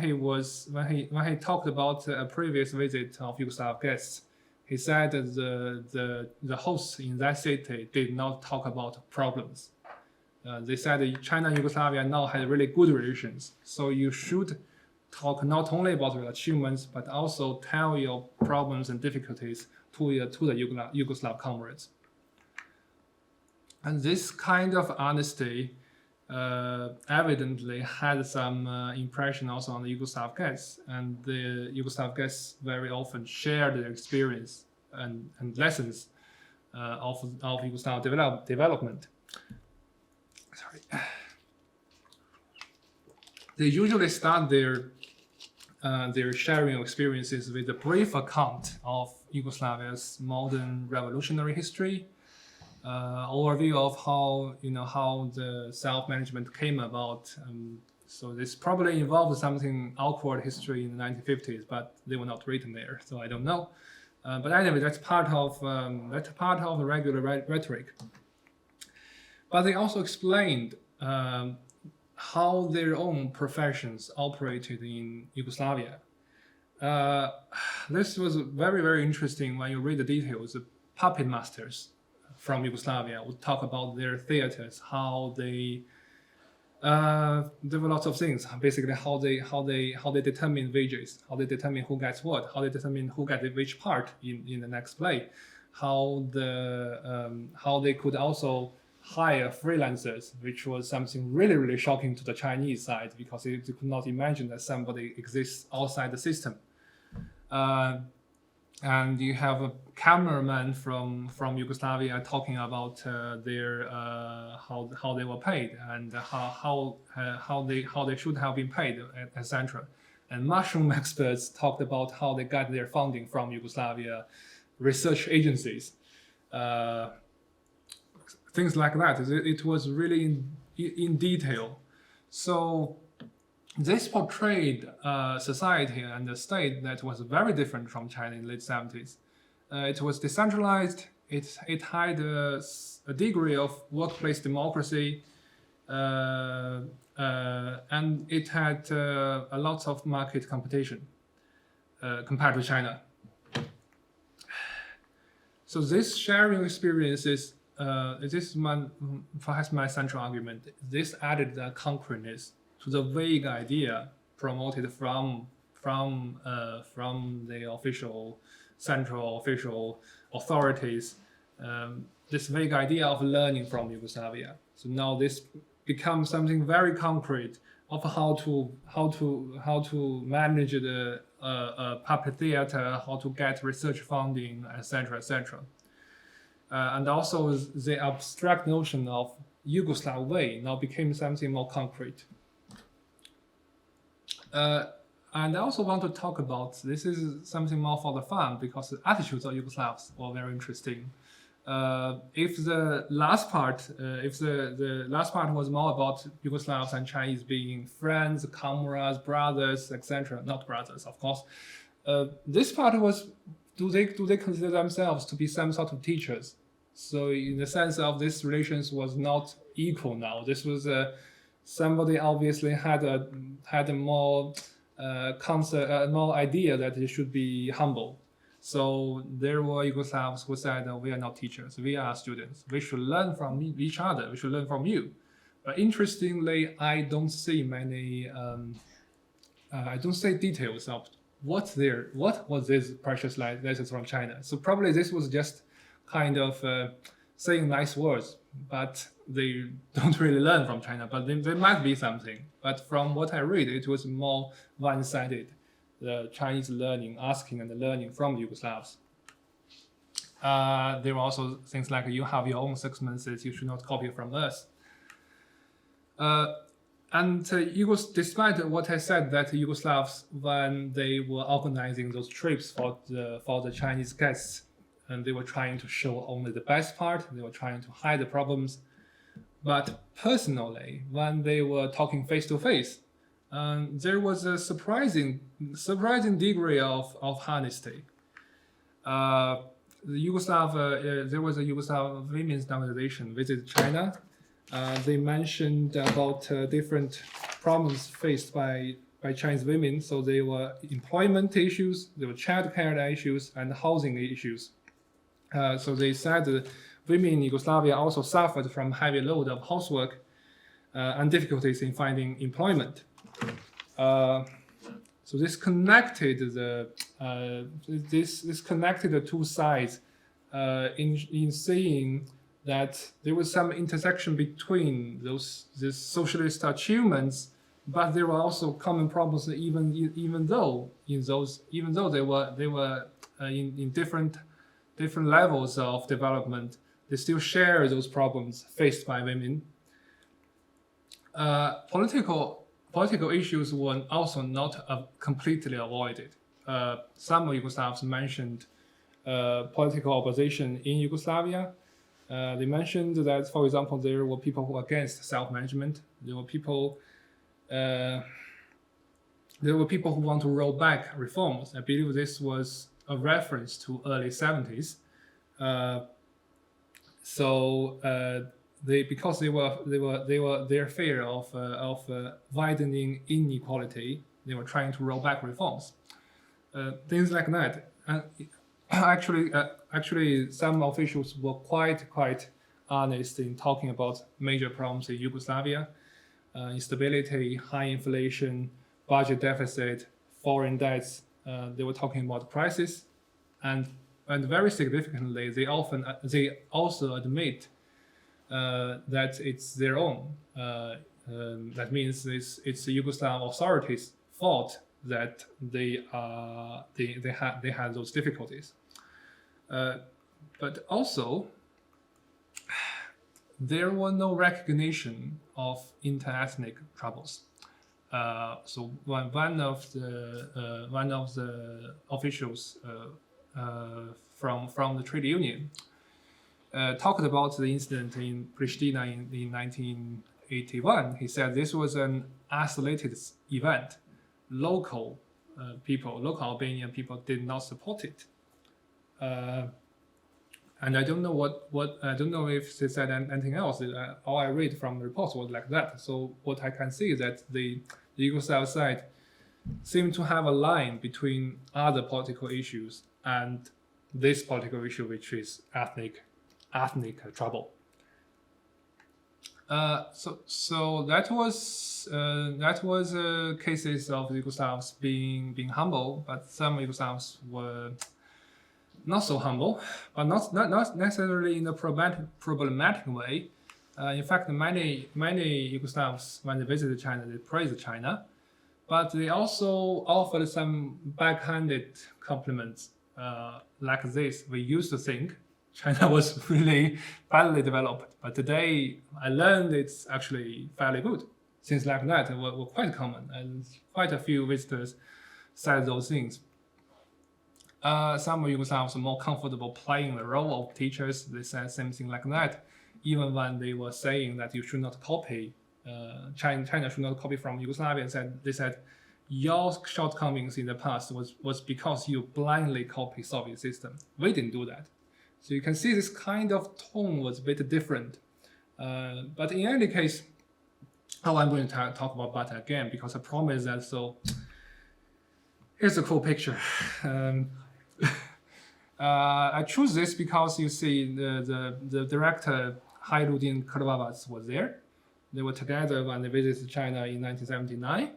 S2: he talked about a previous visit of Yugoslav guests, he said that the hosts in that city did not talk about problems. They said China and Yugoslavia now had really good relations, so you should talk not only about your achievements but also tell your problems and difficulties to the Yugoslav comrades. And this kind of honesty evidently had some impression also on the Yugoslav guests, and the Yugoslav guests very often shared their experience and lessons of Yugoslav development. Sorry. They usually start their sharing of experiences with a brief account of Yugoslavia's modern revolutionary history, overview of how the self-management came about. So this probably involved something awkward history in the 1950s, but they were not written there, so I don't know. But anyway, that's part of the regular rhetoric. But they also explained how their own professions operated in Yugoslavia. This was very, very interesting when you read the details. The puppet masters from Yugoslavia would talk about their theaters, how they there were lots of things. Basically, how they determine wages, how they determine who gets what, how they determine who gets which part in the next play, how they could also hire freelancers, which was something really, really shocking to the Chinese side, because they could not imagine that somebody exists outside the system. And you have a cameraman from Yugoslavia talking about their how they were paid and how they should have been paid, etc. And mushroom experts talked about how they got their funding from Yugoslavia research agencies. Things like that. It was really in detail. So this portrayed a society and a state that was very different from China in the late 70s. It was decentralized. It had a degree of workplace democracy, and it had a lot of market competition compared to China. So this sharing experiences, this is perhaps my central argument. This added the concreteness to the vague idea promoted from the central official authorities. This vague idea of learning from Yugoslavia. So now this becomes something very concrete of how to manage the puppet theater, how to get research funding, etc., etc. And also the abstract notion of Yugoslav way now became something more concrete. And I also want to talk about, this is something more for the fun, because the attitudes of Yugoslavs were very interesting. If the last part was more about Yugoslavs and Chinese being friends, comrades, brothers, etc., not brothers, of course. This part was, do they consider themselves to be some sort of teachers? So in the sense of this relations was not equal now. This was somebody obviously had a more more idea that they should be humble. So there were Yugoslavs who said, we are not teachers, we are students. We should learn from each other. We should learn from you. But interestingly, I don't see many. I don't see details of what was this precious lessons from China. So probably this was just kind of saying nice words, but they don't really learn from China. But there might be something. But from what I read, it was more one-sided. The Chinese learning, asking and learning from Yugoslavs. There were also things like, you have your own circumstances, you should not copy from us. Despite what I said, that Yugoslavs, when they were organizing those trips for the Chinese guests, and they were trying to show only the best part, they were trying to hide the problems. But personally, when they were talking face to face, there was a surprising degree of honesty. There was a Yugoslav women's organization visited China. They mentioned about different problems faced by Chinese women. So there were employment issues, there were childcare issues, and housing issues. So they said that women in Yugoslavia also suffered from heavy load of housework and difficulties in finding employment. So this connected the two sides in seeing that there was some intersection between these socialist achievements, but there were also common problems. Even though they were in different levels of development, they still share those problems faced by women. Political issues were also not completely avoided. Some Yugoslavs mentioned political opposition in Yugoslavia. They mentioned that, for example, there were people who were against self-management. There were people who want to roll back reforms. I believe this was a reference to early 70s. Because they were their fear of widening inequality, they were trying to roll back reforms, things like that. And actually, some officials were quite honest in talking about major problems in Yugoslavia: instability, high inflation, budget deficit, foreign debts. They were talking about crisis, and very significantly, they also admit that it's their own. That means it's the Yugoslav authorities' fault that they had those difficulties. But also, there was no recognition of interethnic troubles. So one of the officials from the trade union talked about the incident in Pristina in 1981, he said this was an isolated event. Local local Albanian people did not support it. And I don't know I don't know if they said anything else. All I read from the reports was like that. So what I can see is that the Yugoslav side seemed to have a line between other political issues and this political issue, which is ethnic trouble. So that was cases of Yugoslavs being humble, but some Yugoslavs were not so humble, but not necessarily in a problematic way. In fact, many Yugoslavs, when they visited China, they praised China, but they also offered some backhanded compliments like this. We used to think China was really badly developed, but today I learned it's actually fairly good. Things like that were quite common, and quite a few visitors said those things. Some Yugoslavs were more comfortable playing the role of teachers. They said something like that, even when they were saying that you should not copy, China should not copy from Yugoslavia. They said, your shortcomings in the past was because you blindly copied Soviet system. We didn't do that. So you can see this kind of tone was a bit different. But in any case, I'm going to talk about Bata again because I promised that. So here's a cool picture. I choose this because you see the director Hairudin Krvavac was there. They were together when they visited China in 1979.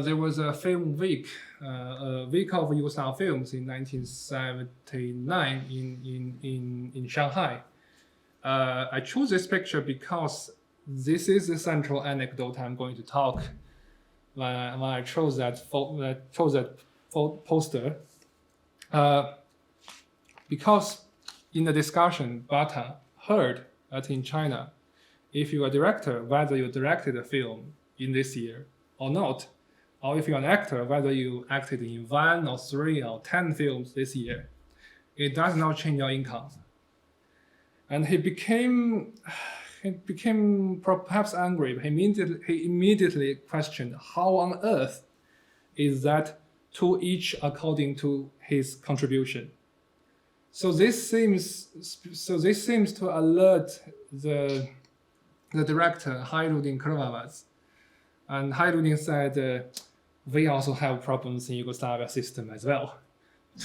S2: There was a film week, a week of Yugoslav films in 1979 in Shanghai. I chose this picture because this is the central anecdote I'm going to talk when I chose that poster. Because in the discussion, Bata heard that in China, if you're a director, whether you directed a film in this year or not, or if you're an actor, whether you acted in 1 or 3 or 10 films this year, it does not change your income. And he became perhaps angry. He immediately questioned how on earth is that to each according to his contribution. So this seems to alert the director Hairudin Krvavac, and Hairudin said, we also have problems in Yugoslavia system as well,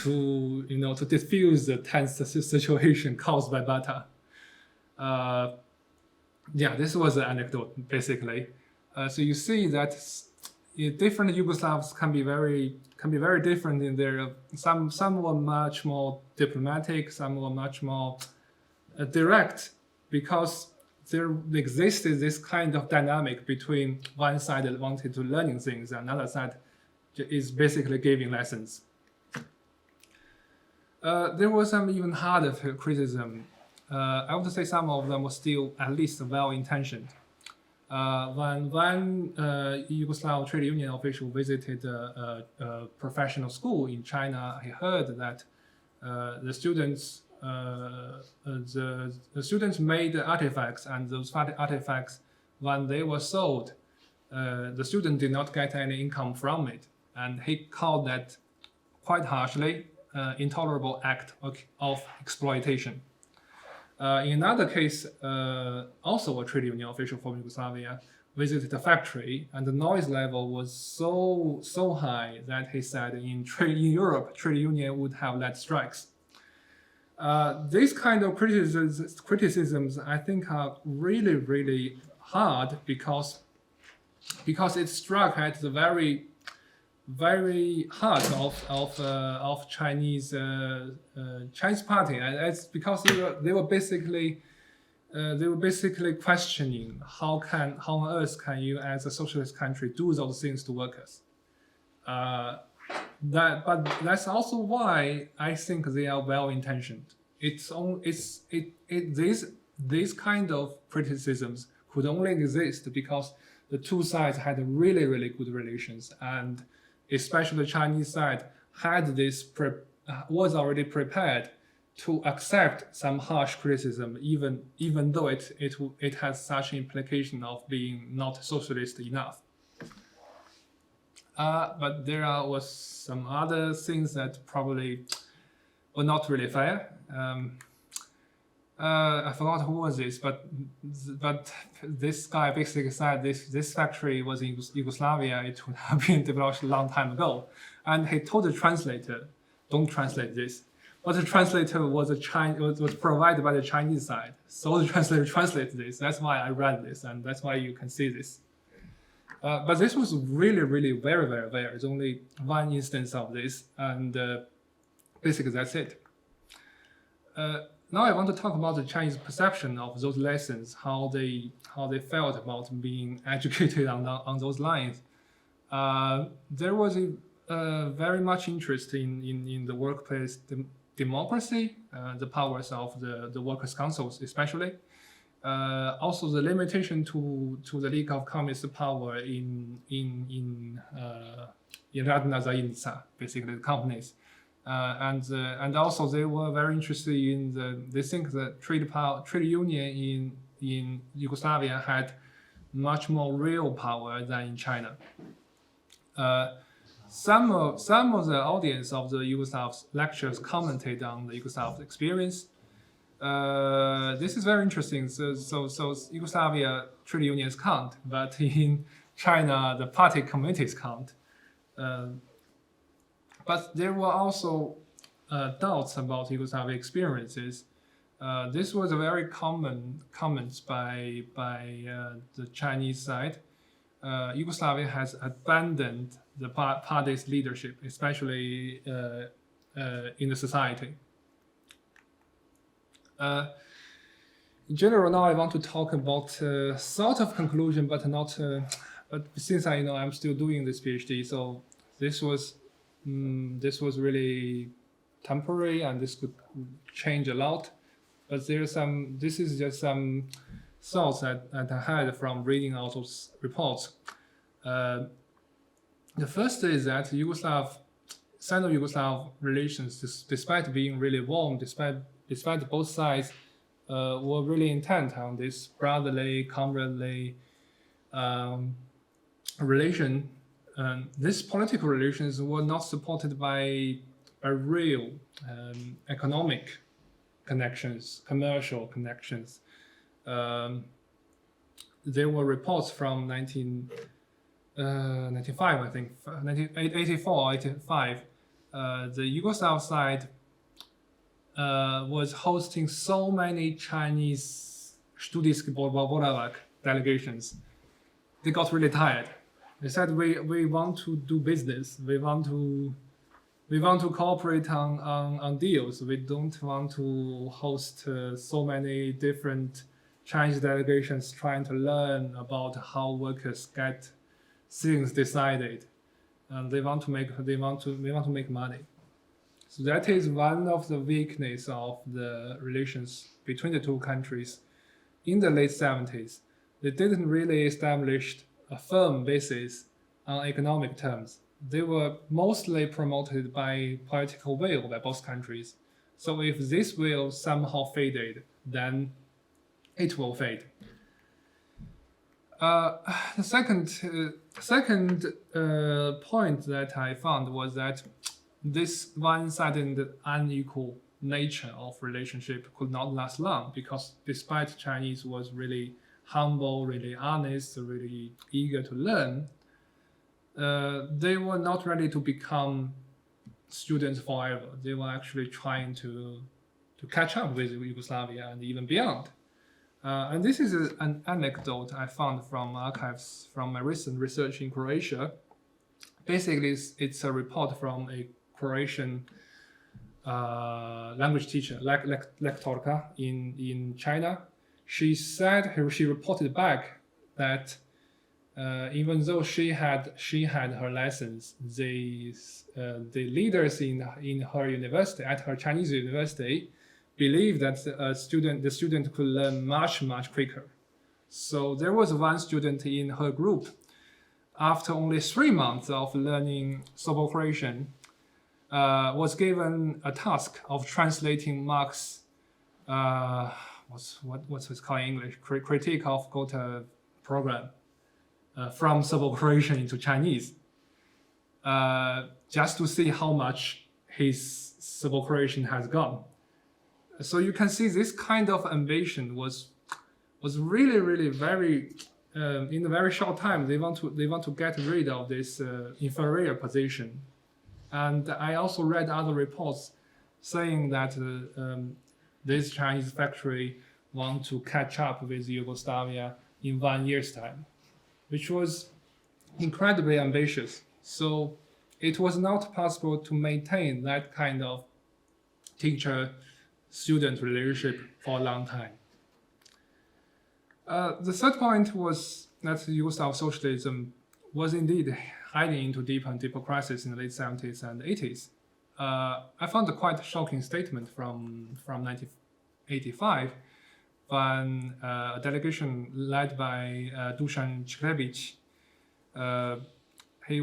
S2: to diffuse the tense situation caused by Bata. This was an anecdote basically. So you see that different Yugoslavs can be very different in their. Some were much more diplomatic, some were much more direct, because there existed this kind of dynamic between one side that wanted to learning things and another side is basically giving lessons. There was some even harder criticism. I would say some of them were still at least well-intentioned. When one Yugoslav trade union official visited a professional school in China, he heard that the students made artifacts, and those artifacts, when they were sold, the student did not get any income from it, and he called that quite harshly intolerable act of exploitation. In another case, also a trade union official from Yugoslavia visited a factory, and the noise level was so high that he said in Europe, trade union would have led strikes. These kind of criticisms, I think, are really, really hard because it struck at the very, very heart of Chinese party, and it's because they were basically questioning how on earth can you, as a socialist country, do those things to workers. But that's also why I think they are well-intentioned. These kind of criticisms could only exist because the two sides had really, really good relations, and especially the Chinese side had was already prepared to accept some harsh criticism, even though it has such implication of being not socialist enough. But there was some other things that probably were not really fair. I forgot who was this, but this guy basically said this factory was in Yugoslavia. It would have been developed a long time ago, and he told the translator, "Don't translate this." But the translator was provided by the Chinese side, so the translator translated this. That's why I read this, and that's why you can see this. But this was really, really very, very rare. There's only one instance of this, and basically that's it. Now I want to talk about the Chinese perception of those lessons, how they felt about being educated on those lines. There was very much interest in the workplace democracy, the powers of the workers' councils especially. Also the limitation to the League of Communist power in Radna Zajednica, basically the companies. And also they were very interested in they think that trade union in Yugoslavia had much more real power than in China. Some of the audience of the Yugoslav lectures commented on the Yugoslav experience. This is very interesting. So Yugoslavia trade unions count, but in China the party committees count. But there were also doubts about Yugoslavia experiences. This was a very common comments by the Chinese side. Yugoslavia has abandoned the party's leadership, especially in the society. In general, now I want to talk about sort of conclusion, but not. But since I'm still doing this PhD, so this was really temporary, and this could change a lot. But this is just some thoughts that I had from reading out those reports. The first is that Sino-Yugoslav relations, despite being really warm, despite both sides were really intent on this brotherly, comradely relation, these political relations were not supported by real economic connections, commercial connections. There were reports from 1995, I think, 1984, 85. The Yugoslav side was hosting so many Chinese studijski boravak delegations. They got really tired. They said, we want to do business. We want to cooperate on deals. We don't want to host so many different Chinese delegations trying to learn about how workers get things decided. And they want to make money. So that is one of the weaknesses of the relations between the two countries in the late 70s. They didn't really establish a firm basis on economic terms. They were mostly promoted by political will by both countries. So if this will somehow faded, then it will fade. The second point that I found was that this one-sided unequal nature of relationship could not last long, because despite Chinese was really humble, really honest, really eager to learn, they were not ready to become students forever. They were actually trying to catch up with Yugoslavia and even beyond. And this is an anecdote I found from archives from my recent research in Croatia. Basically, it's a report from a Croatian language teacher, lektorka in China. She reported back that even though she had her lessons, the leaders in her university, at her Chinese university, believed that the student could learn much quicker. So there was one student in her group. After only 3 months of learning Serbo-Croatian, was given a task of translating Marx, what's it called in English, critique of Gotha program, from Serbo-Croatian into Chinese, just to see how much his Serbo-Croatian has gone. So you can see this kind of ambition was really, really very, in a very short time, they want to get rid of this inferior position. And I also read other reports saying that this Chinese factory want to catch up with Yugoslavia in 1 year's time, which was incredibly ambitious. So it was not possible to maintain that kind of teacher-student relationship for a long time. The third point was that Yugoslav socialism was indeed heading into deeper and deeper crisis in the late 70s and 80s. I found a quite shocking statement from 1985 when a delegation led by Dusan Chkrebic, he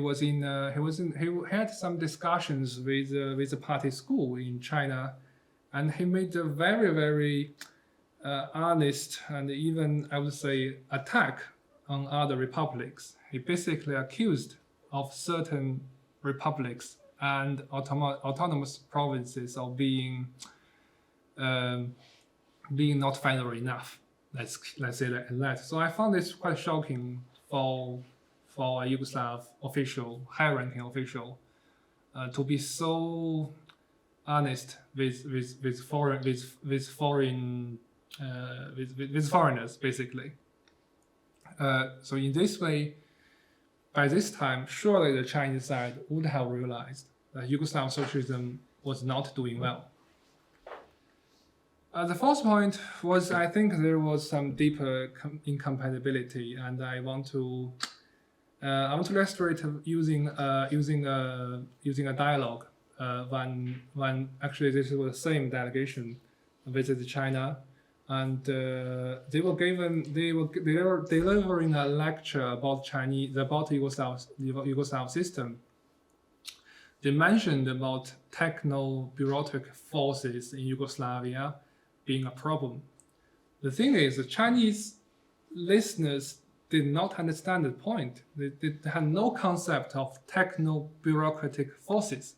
S2: had some discussions with the party school in China, and he made a very, very honest and even, I would say, attack on other republics. He basically accused of certain republics and autonomous provinces of being not federal enough. Let's say that. So I found this quite shocking for a Yugoslav official, high-ranking official, to be so honest with foreigners, basically. So in this way, by this time, surely the Chinese side would have realized that Yugoslav socialism was not doing well. The fourth point was, I think there was some deeper incompatibility, and I want to illustrate using a dialogue when actually this was the same delegation visited China, and they were delivering a lecture about Yugoslav system. They mentioned about techno-bureaucratic forces in Yugoslavia being a problem. The thing is, the Chinese listeners did not understand the point. They had no concept of techno-bureaucratic forces.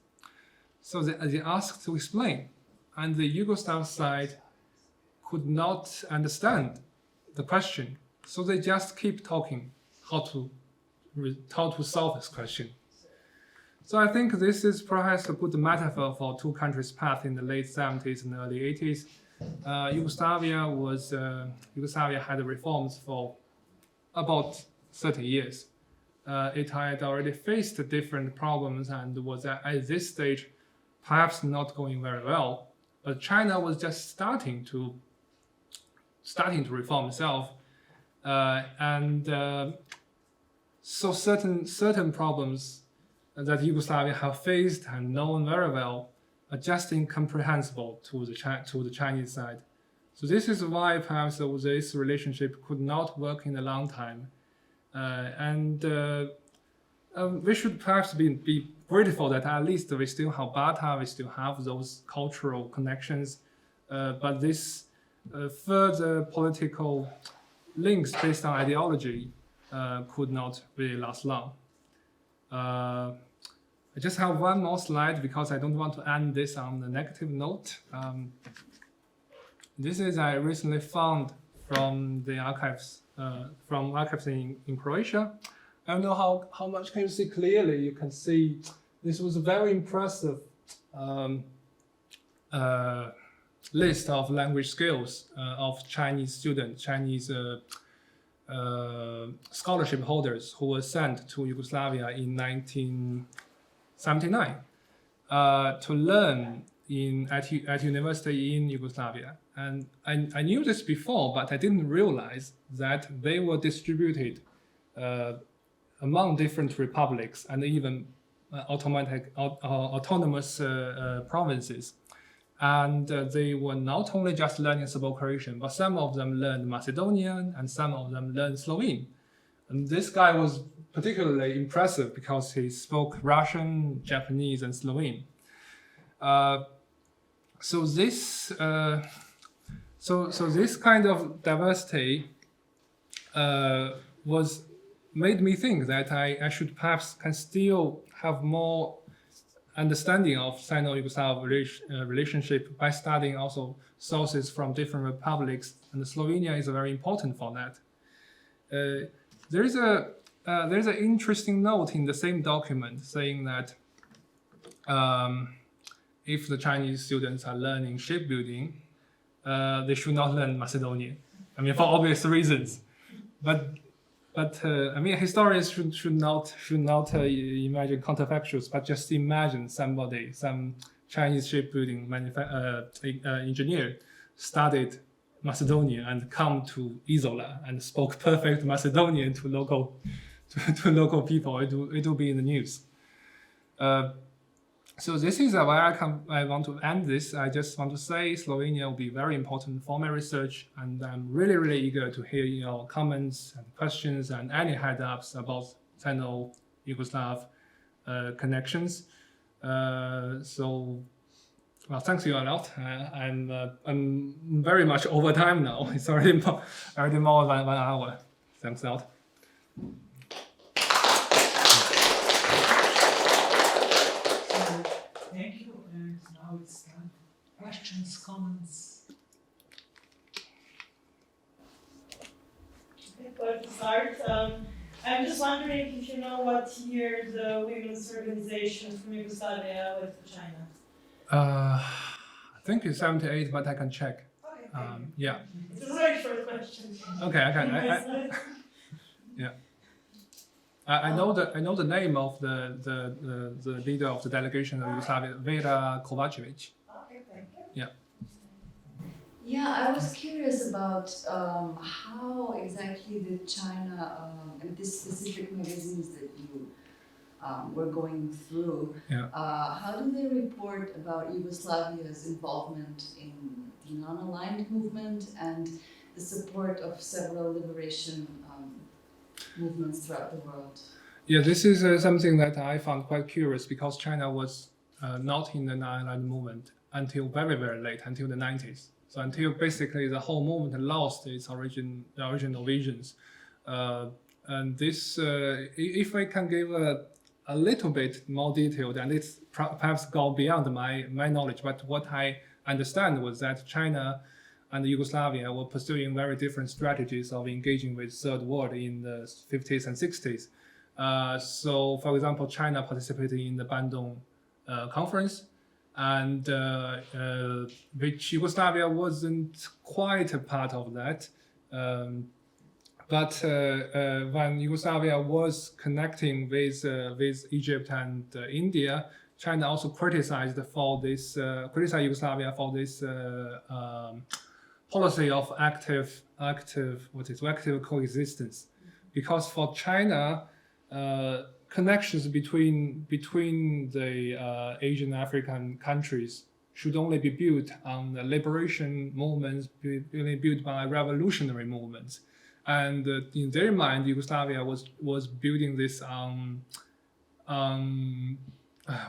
S2: So they asked to explain, and the Yugoslav side could not understand the question. So they just keep talking how to solve this question. So I think this is perhaps a good metaphor for two countries' path in the late 70s and early 80s. Yugoslavia had reforms for about 30 years. It had already faced different problems and was at this stage perhaps not going very well. But China was just starting to reform itself, so certain problems that Yugoslavia have faced and known very well are just incomprehensible to the Chinese side. So this is why perhaps this relationship could not work in a long time, we should perhaps be grateful that at least we still have Bata, we still have those cultural connections, but this further political links based on ideology could not really last long. I just have one more slide because I don't want to end this on a negative note. This is I recently found from the archives, in Croatia. I don't know how much can you see clearly. You can see this was a very impressive list of language skills of Chinese students, Chinese scholarship holders who were sent to Yugoslavia in 1979 to learn at university in Yugoslavia. And I knew this before, but I didn't realize that they were distributed among different republics and even autonomous provinces. And they were not only just learning Serbo-Croatian, but some of them learned Macedonian and some of them learned Slovene. And this guy was particularly impressive because he spoke Russian, Japanese, and Slovene. So this this kind of diversity made me think that I should perhaps can still have more understanding of Sino-Yugoslav relationship by studying also sources from different republics, and Slovenia is very important for that. There's an interesting note in the same document saying that if the Chinese students are learning shipbuilding, they should not learn Macedonian. I mean, for obvious reasons, but I mean, historians should not imagine counterfactuals, but just imagine some Chinese shipbuilding engineer studied Macedonian and come to Isola and spoke perfect Macedonian to local people. It will be in the news. So this is where I want to end this. I just want to say Slovenia will be very important for my research, and I'm really eager to hear your comments and questions and any head-ups about Sino-Yugoslav connections. Well, thanks you a lot. I'm very much over time now. It's already more than 1 hour. Thanks a lot.
S1: Thank you, and now it's time for questions, comments.
S3: Okay, well, to start, I'm just wondering if you know what year the women's organization from Yugoslavia went to China.
S2: I think it's 78, but I can check.
S3: Okay,
S2: Yeah.
S3: it's a very short question.
S2: Okay, I can. Yeah. I know the name of the leader of the delegation of Yugoslavia, Vera Kovacevic.
S3: Okay, thank you.
S2: Yeah.
S4: Yeah, I was curious about how exactly did China and these specific magazines that you were going through, how do they report about Yugoslavia's involvement in the non-aligned movement and the support of several liberation movements throughout the world?
S2: Yeah, this is something that I found quite curious because China was not in the non-aligned movement until very late, until the 90s. So until basically the whole movement lost its original visions. And this, if I can give a little bit more detailed, and it's perhaps go beyond my knowledge, but what I understand was that China and Yugoslavia were pursuing very different strategies of engaging with Third World in the 50s and 60s. So, for example, China participated in the Bandung conference, and which Yugoslavia wasn't quite a part of that. But when Yugoslavia was connecting with Egypt and India, China also criticized Yugoslavia for this policy of active coexistence, because for China, connections between the Asian African countries should only be built on the liberation movements, only built by revolutionary movements. And in their mind, Yugoslavia was building this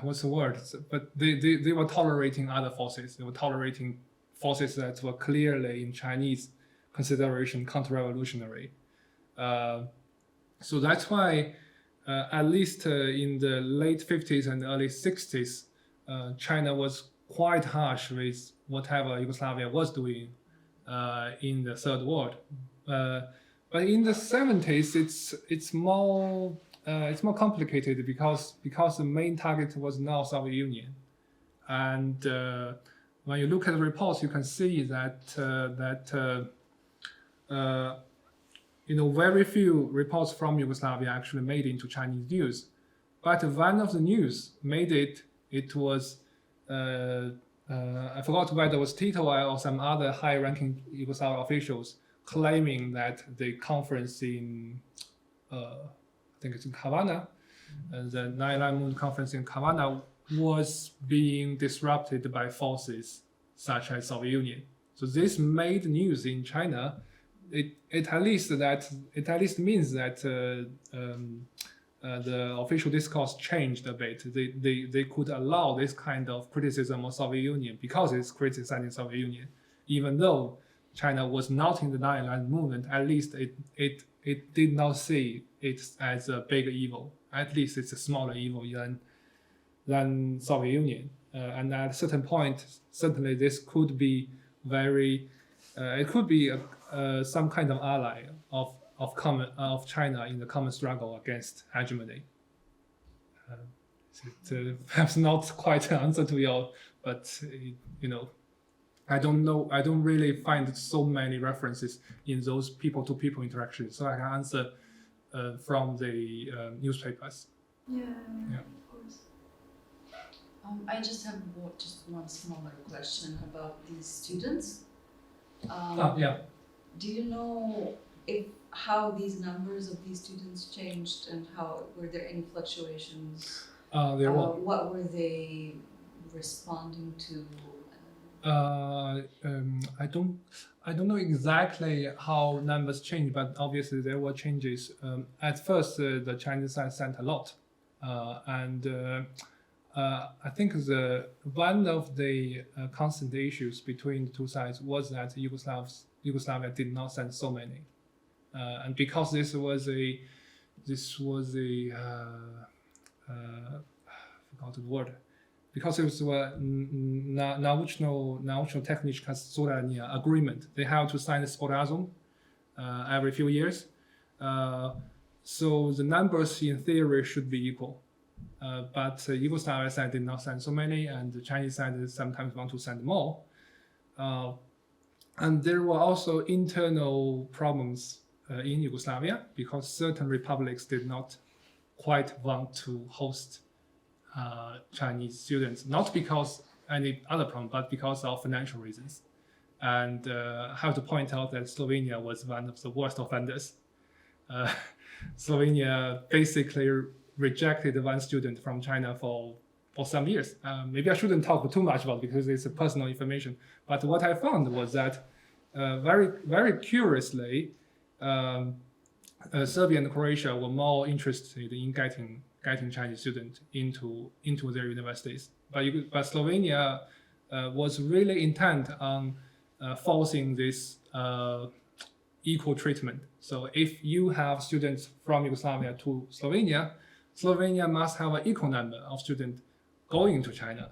S2: what's the word? But they were tolerating other forces. They were tolerating forces that were clearly, in Chinese consideration, counter-revolutionary. So that's why, at least in the late 50s and early 60s, China was quite harsh with whatever Yugoslavia was doing in the Third World. But in the 70s, it's more complicated because the main target was now Soviet Union, and when you look at the reports, you can see that very few reports from Yugoslavia actually made into Chinese news. But one of the news made it. It was I forgot whether it was Tito or some other high-ranking Yugoslav officials claiming that the conference in I think it's in Havana, the 9/11 Moon conference in Havana was being disrupted by forces such as Soviet Union. So this made news in China. It at least means that the official discourse changed a bit. They could allow this kind of criticism of Soviet Union because it's criticizing Soviet Union, even though China was not in the nine-line movement. At least it did not see it as a big evil. At least it's a smaller evil than Soviet Union. And at a certain point, certainly this could be it could be some kind of ally of China in the common struggle against hegemony. It's perhaps not quite an answer to your, but I don't really find so many references in those people-to-people interactions, so I can answer from the newspapers.
S4: Yeah, of course. I just have one smaller question about these students.
S2: Yeah.
S4: Do you know how these numbers of these students changed, and were there any fluctuations?
S2: There were.
S4: What were they responding to?
S2: I don't know exactly how numbers changed, but obviously there were changes. At first, the Chinese side sent a lot, and I think one of the constant issues between the two sides was that Yugoslavia did not send so many, and because this was a I forgot the word. Because it was naučno-tehnička suradnja agreement. They have to sign a sporazum every few years. So the numbers in theory should be equal. But the Yugoslavia side did not send so many, and the Chinese side sometimes want to send more. And there were also internal problems in Yugoslavia because certain republics did not quite want to host Chinese students, not because any other problem, but because of financial reasons. And I have to point out that Slovenia was one of the worst offenders. Slovenia basically rejected one student from China for some years. Maybe I shouldn't talk too much about it because it's personal information. But what I found was that very, very curiously, Serbia and Croatia were more interested in getting Chinese students into their universities. But Slovenia was really intent on forcing this equal treatment. So if you have students from Yugoslavia to Slovenia, Slovenia must have an equal number of students going to China.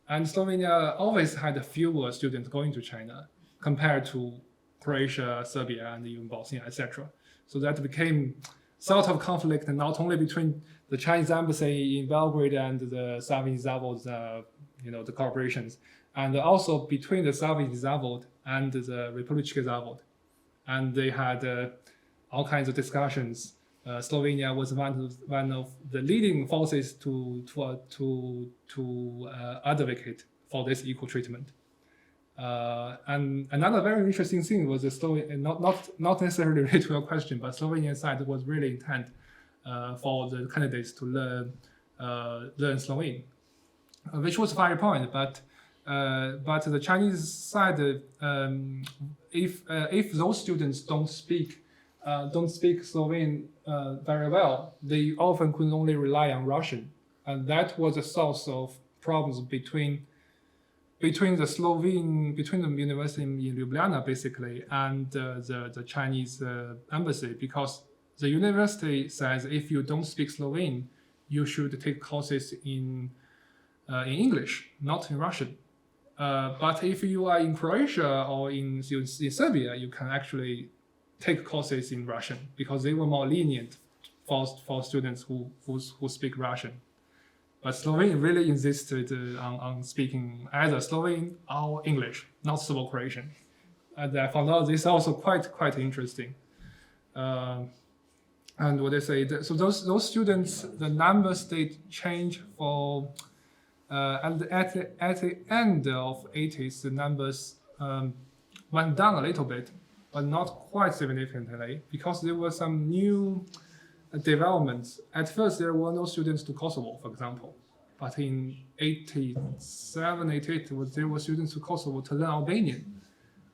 S2: And Slovenia always had fewer students going to China compared to Croatia, Serbia, and even Bosnia, etc. So that became sort of conflict not only between the Chinese embassy in Belgrade and the Savin Zavod, the corporations, and also between the Savin Zavod and the Republički Zavod. And they had all kinds of discussions. Slovenia was one of the leading forces to advocate for this equal treatment. And another very interesting thing was not necessarily related to your question, but Slovenian side was really intent for the candidates to learn Slovene, which was a fair point. But the Chinese side, if those students don't speak Slovene very well, they often could only rely on Russian, and that was a source of problems between the university in Ljubljana basically and the Chinese embassy, because the university says if you don't speak Slovene, you should take courses in English, not in Russian. But if you are in Croatia or in Serbia, you can actually take courses in Russian because they were more lenient for students who speak Russian. But Slovene really insisted on speaking either Slovene or English, not Serbo-Croatian. And I found out this is also quite interesting. And what they say, so those students, the numbers did change for, and at the end of 80s, the numbers went down a little bit, but not quite significantly, because there were some new developments. At first, there were no students to Kosovo, for example. But in 87, 88, there were students to Kosovo to learn Albanian.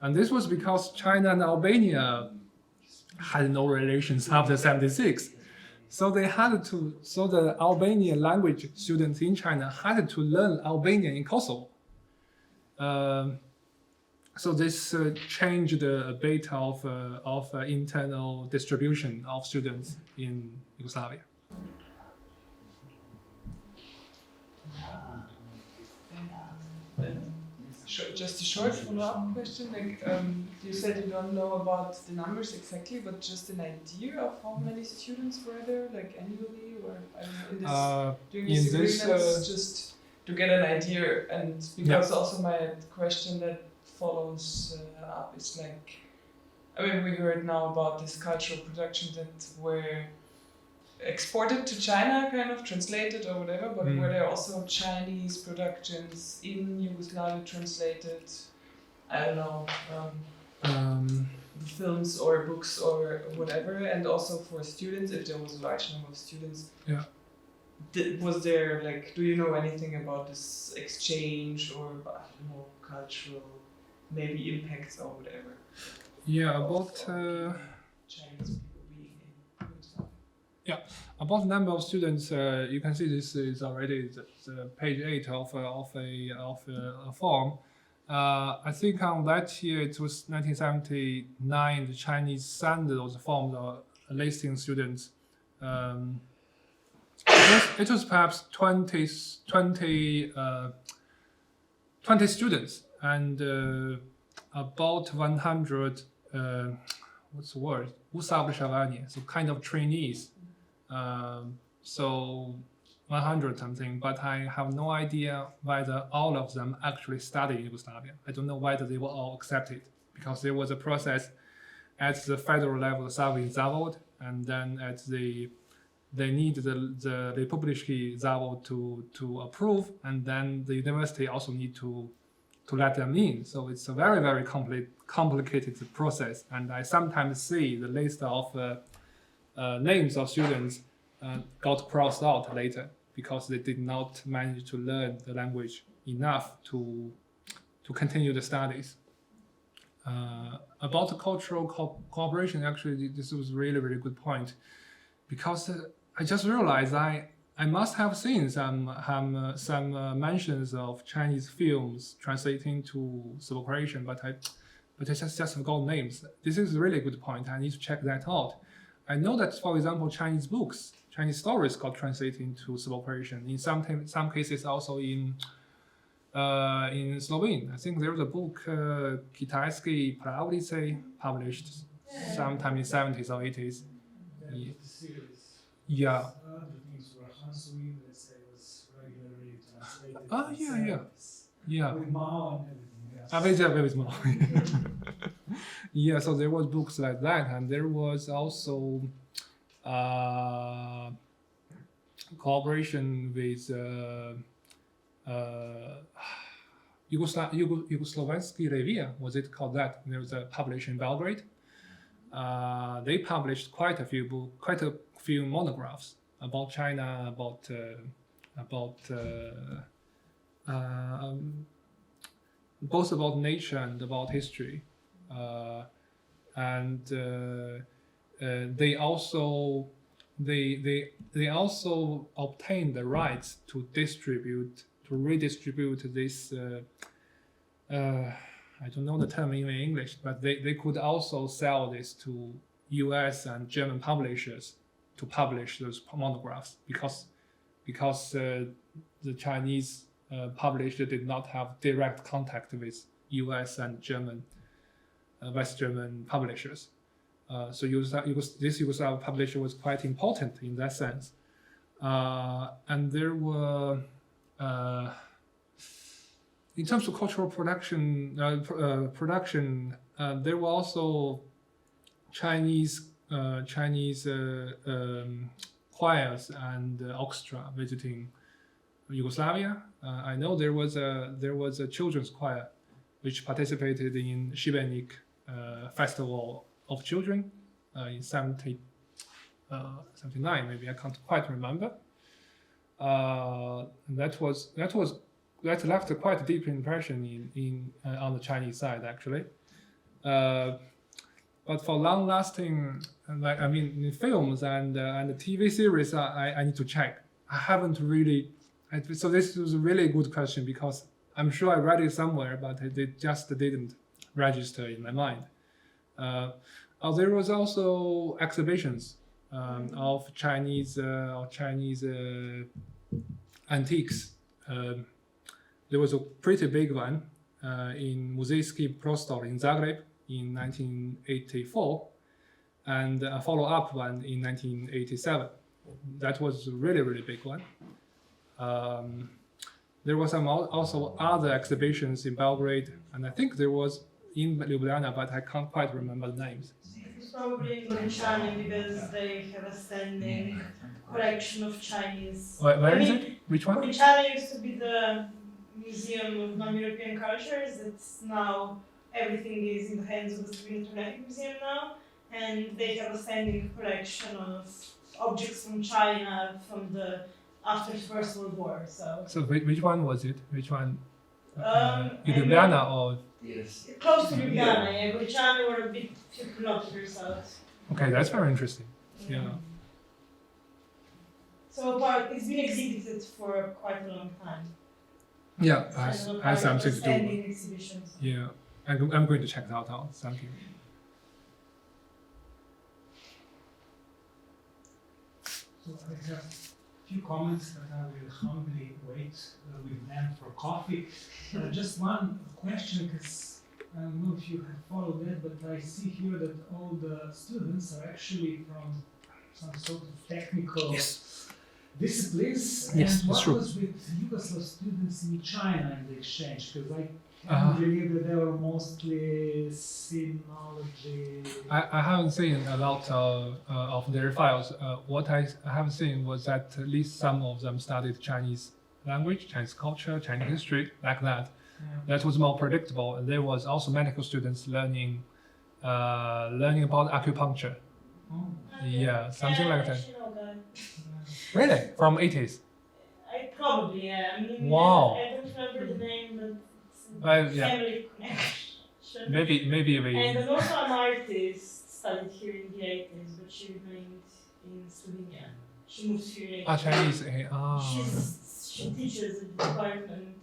S2: And this was because China and Albania had no relations after 76. So the Albanian language students in China had to learn Albanian in Kosovo. So this changed a bit of internal distribution of students in Yugoslavia.
S5: Just a short follow-up question. Like you said, you don't know about the numbers exactly, but just an idea of how many students were there, like annually, or I don't know, during these agreements, just to get an idea. And because also my question that follows up is like, I mean, we heard now about this cultural productions that were exported to China, kind of translated or whatever, but were there also Chinese productions in Yugoslavia translated? I don't know, films or books or whatever, and also for students, if there was a large number of students.
S2: Yeah.
S5: Was there, like, do you know anything about this exchange or, I don't know, cultural, maybe impacts or whatever?
S2: Yeah, about
S5: Chinese people being in Yugoslavia.
S2: Yeah, about the number of students, you can see this is already the page 8 of a form. I think on that year, it was 1979, the Chinese sent those forms listing students. It was perhaps 20 students and about 100, what's the word? So kind of trainees. So 100 something, but I have no idea whether all of them actually studied in Yugoslavia. I don't know whether they were all accepted, because there was a process at the federal level, Soviet Zavod, and then they need the Republiczny Zavod to approve, and then the university also need to let them in. So it's a very, very complicated process, and I sometimes see the list of names of students got crossed out later because they did not manage to learn the language enough to continue the studies. About the cultural cooperation, actually, this was really, really good point, because I just realized I must have seen some mentions of Chinese films translating to Soviet Croatian, but I just forgot names. This is a really good point. I need to check that out. I know that, for example, Chinese books, Chinese stories got translated into Soviet Croatian. In some cases, also in Slovene. I think there was a book, Kitajski published sometime in 70s or 80s. Yeah. Yeah.
S1: With Mao and everything.
S2: With Mao. Yeah, so there was books like that, and there was also cooperation with Jugoslovanskih review, was it called that? There was a publisher in Belgrade. They published quite a few monographs about China, about both about nature and about history, and they also obtained the rights to redistribute this. I don't know the term in English, but they could also sell this to U.S. and German publishers to publish those monographs, because the Chinese publisher did not have direct contact with U.S. and German, West German publishers. So this Yugoslav publisher was quite important in that sense. And there were, in terms of cultural production, there were also Chinese choirs and orchestra visiting Yugoslavia. I know there was a children's choir which participated in Šibenik Festival of Children in 79, maybe, I can't quite remember. That left a quite deep impression on the Chinese side, actually. But but for long-lasting, in films and the TV series, I need to check. I haven't really. So this was a really good question because I'm sure I read it somewhere, but it just didn't register in my mind. There was also exhibitions of Chinese antiques. There was a pretty big one in Muzejski Prostor in Zagreb in 1984, and a follow-up one in 1987. That was a really, really big one. There were some also other exhibitions in Belgrade, and I think there was in Ljubljana, but I can't quite remember the names.
S3: It's probably in China because they have a standing collection of Chinese.
S2: Where is it? Which one?
S3: China used to be the Museum of Non-European Cultures. It's now everything is in the hands of the Sino-Yugoslav Museum now, and they have a standing collection of objects from China from the after the First World War. So
S2: which one was it? Which one? Ljubljana or?
S6: Yes.
S3: Close to Ljubljana, yeah, but China were a bit few kilometers out.
S2: Okay, that's very interesting. Yeah.
S3: So it's been exhibited for quite a long time.
S2: Yeah, has something to do.
S3: Standing exhibitions.
S2: Yeah, I'm going to check that out. Thank you.
S1: So I have a few comments that I will humbly wait with them for coffee. Just one question, because I don't know if you have followed that, but I see here that all the students are actually from some sort of technical disciplines.
S2: Yes,
S1: and what
S2: that's true.
S1: was with Yugoslav students in China in the exchange? Because I believe that they were mostly sinology.
S2: I haven't seen a lot of their files. What I have seen was that at least some of them studied Chinese language, Chinese culture, Chinese history, like that.
S1: Yeah.
S2: That was more predictable. And there was also medical students learning about acupuncture.
S1: Oh.
S2: Yeah, something like that.
S3: I know that.
S2: Really? From 80s?
S3: Probably, yeah. I mean,
S2: Wow.
S3: I don't remember the name, but it's
S2: Well, yeah.
S3: family connection.
S2: Maybe we.
S3: And also an artist studied here in the 80s, but she remained in Slovenia. She moved here in
S2: Chinese.
S3: She teaches at the department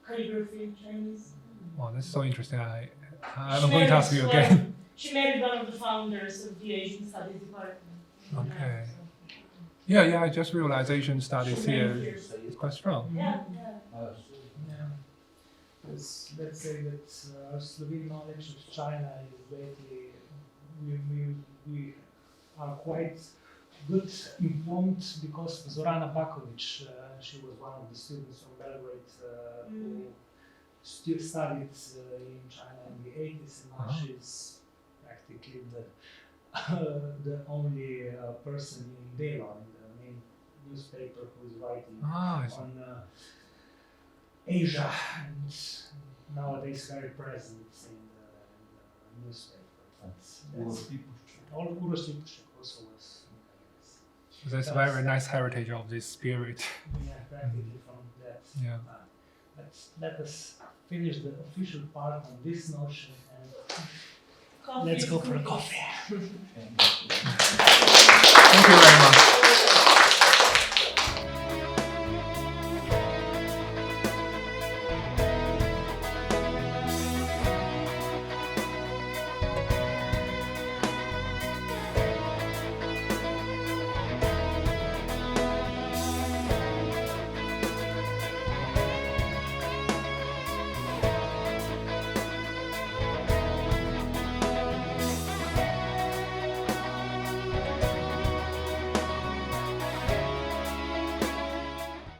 S3: calligraphy in Chinese.
S2: Wow, that's so interesting. I'm going to ask you again.
S3: She married one of the founders of the Asian Studies department.
S2: Okay. Yeah, I just realized Asian studies
S3: She
S2: here
S3: married
S2: is quite strong.
S3: Yeah.
S1: Yeah. Because let's say that our Slovene knowledge of China is lately, we are quite good informed because Zorana Bakovic, she was one of the students from Belgrade who still studied in China in the 80s, and now she's practically the only person in Deva, in the main newspaper, who is writing
S2: I see.
S1: on Asia, and nowadays very present in the newspaper. But Uroš Lipušek also was.
S2: That's a very nice heritage of this spirit.
S1: Yeah, practically from that.
S2: Yeah.
S1: Let us finish the official part on this notion and
S3: Coffee.
S1: let's go for a coffee.
S2: Thank you very much.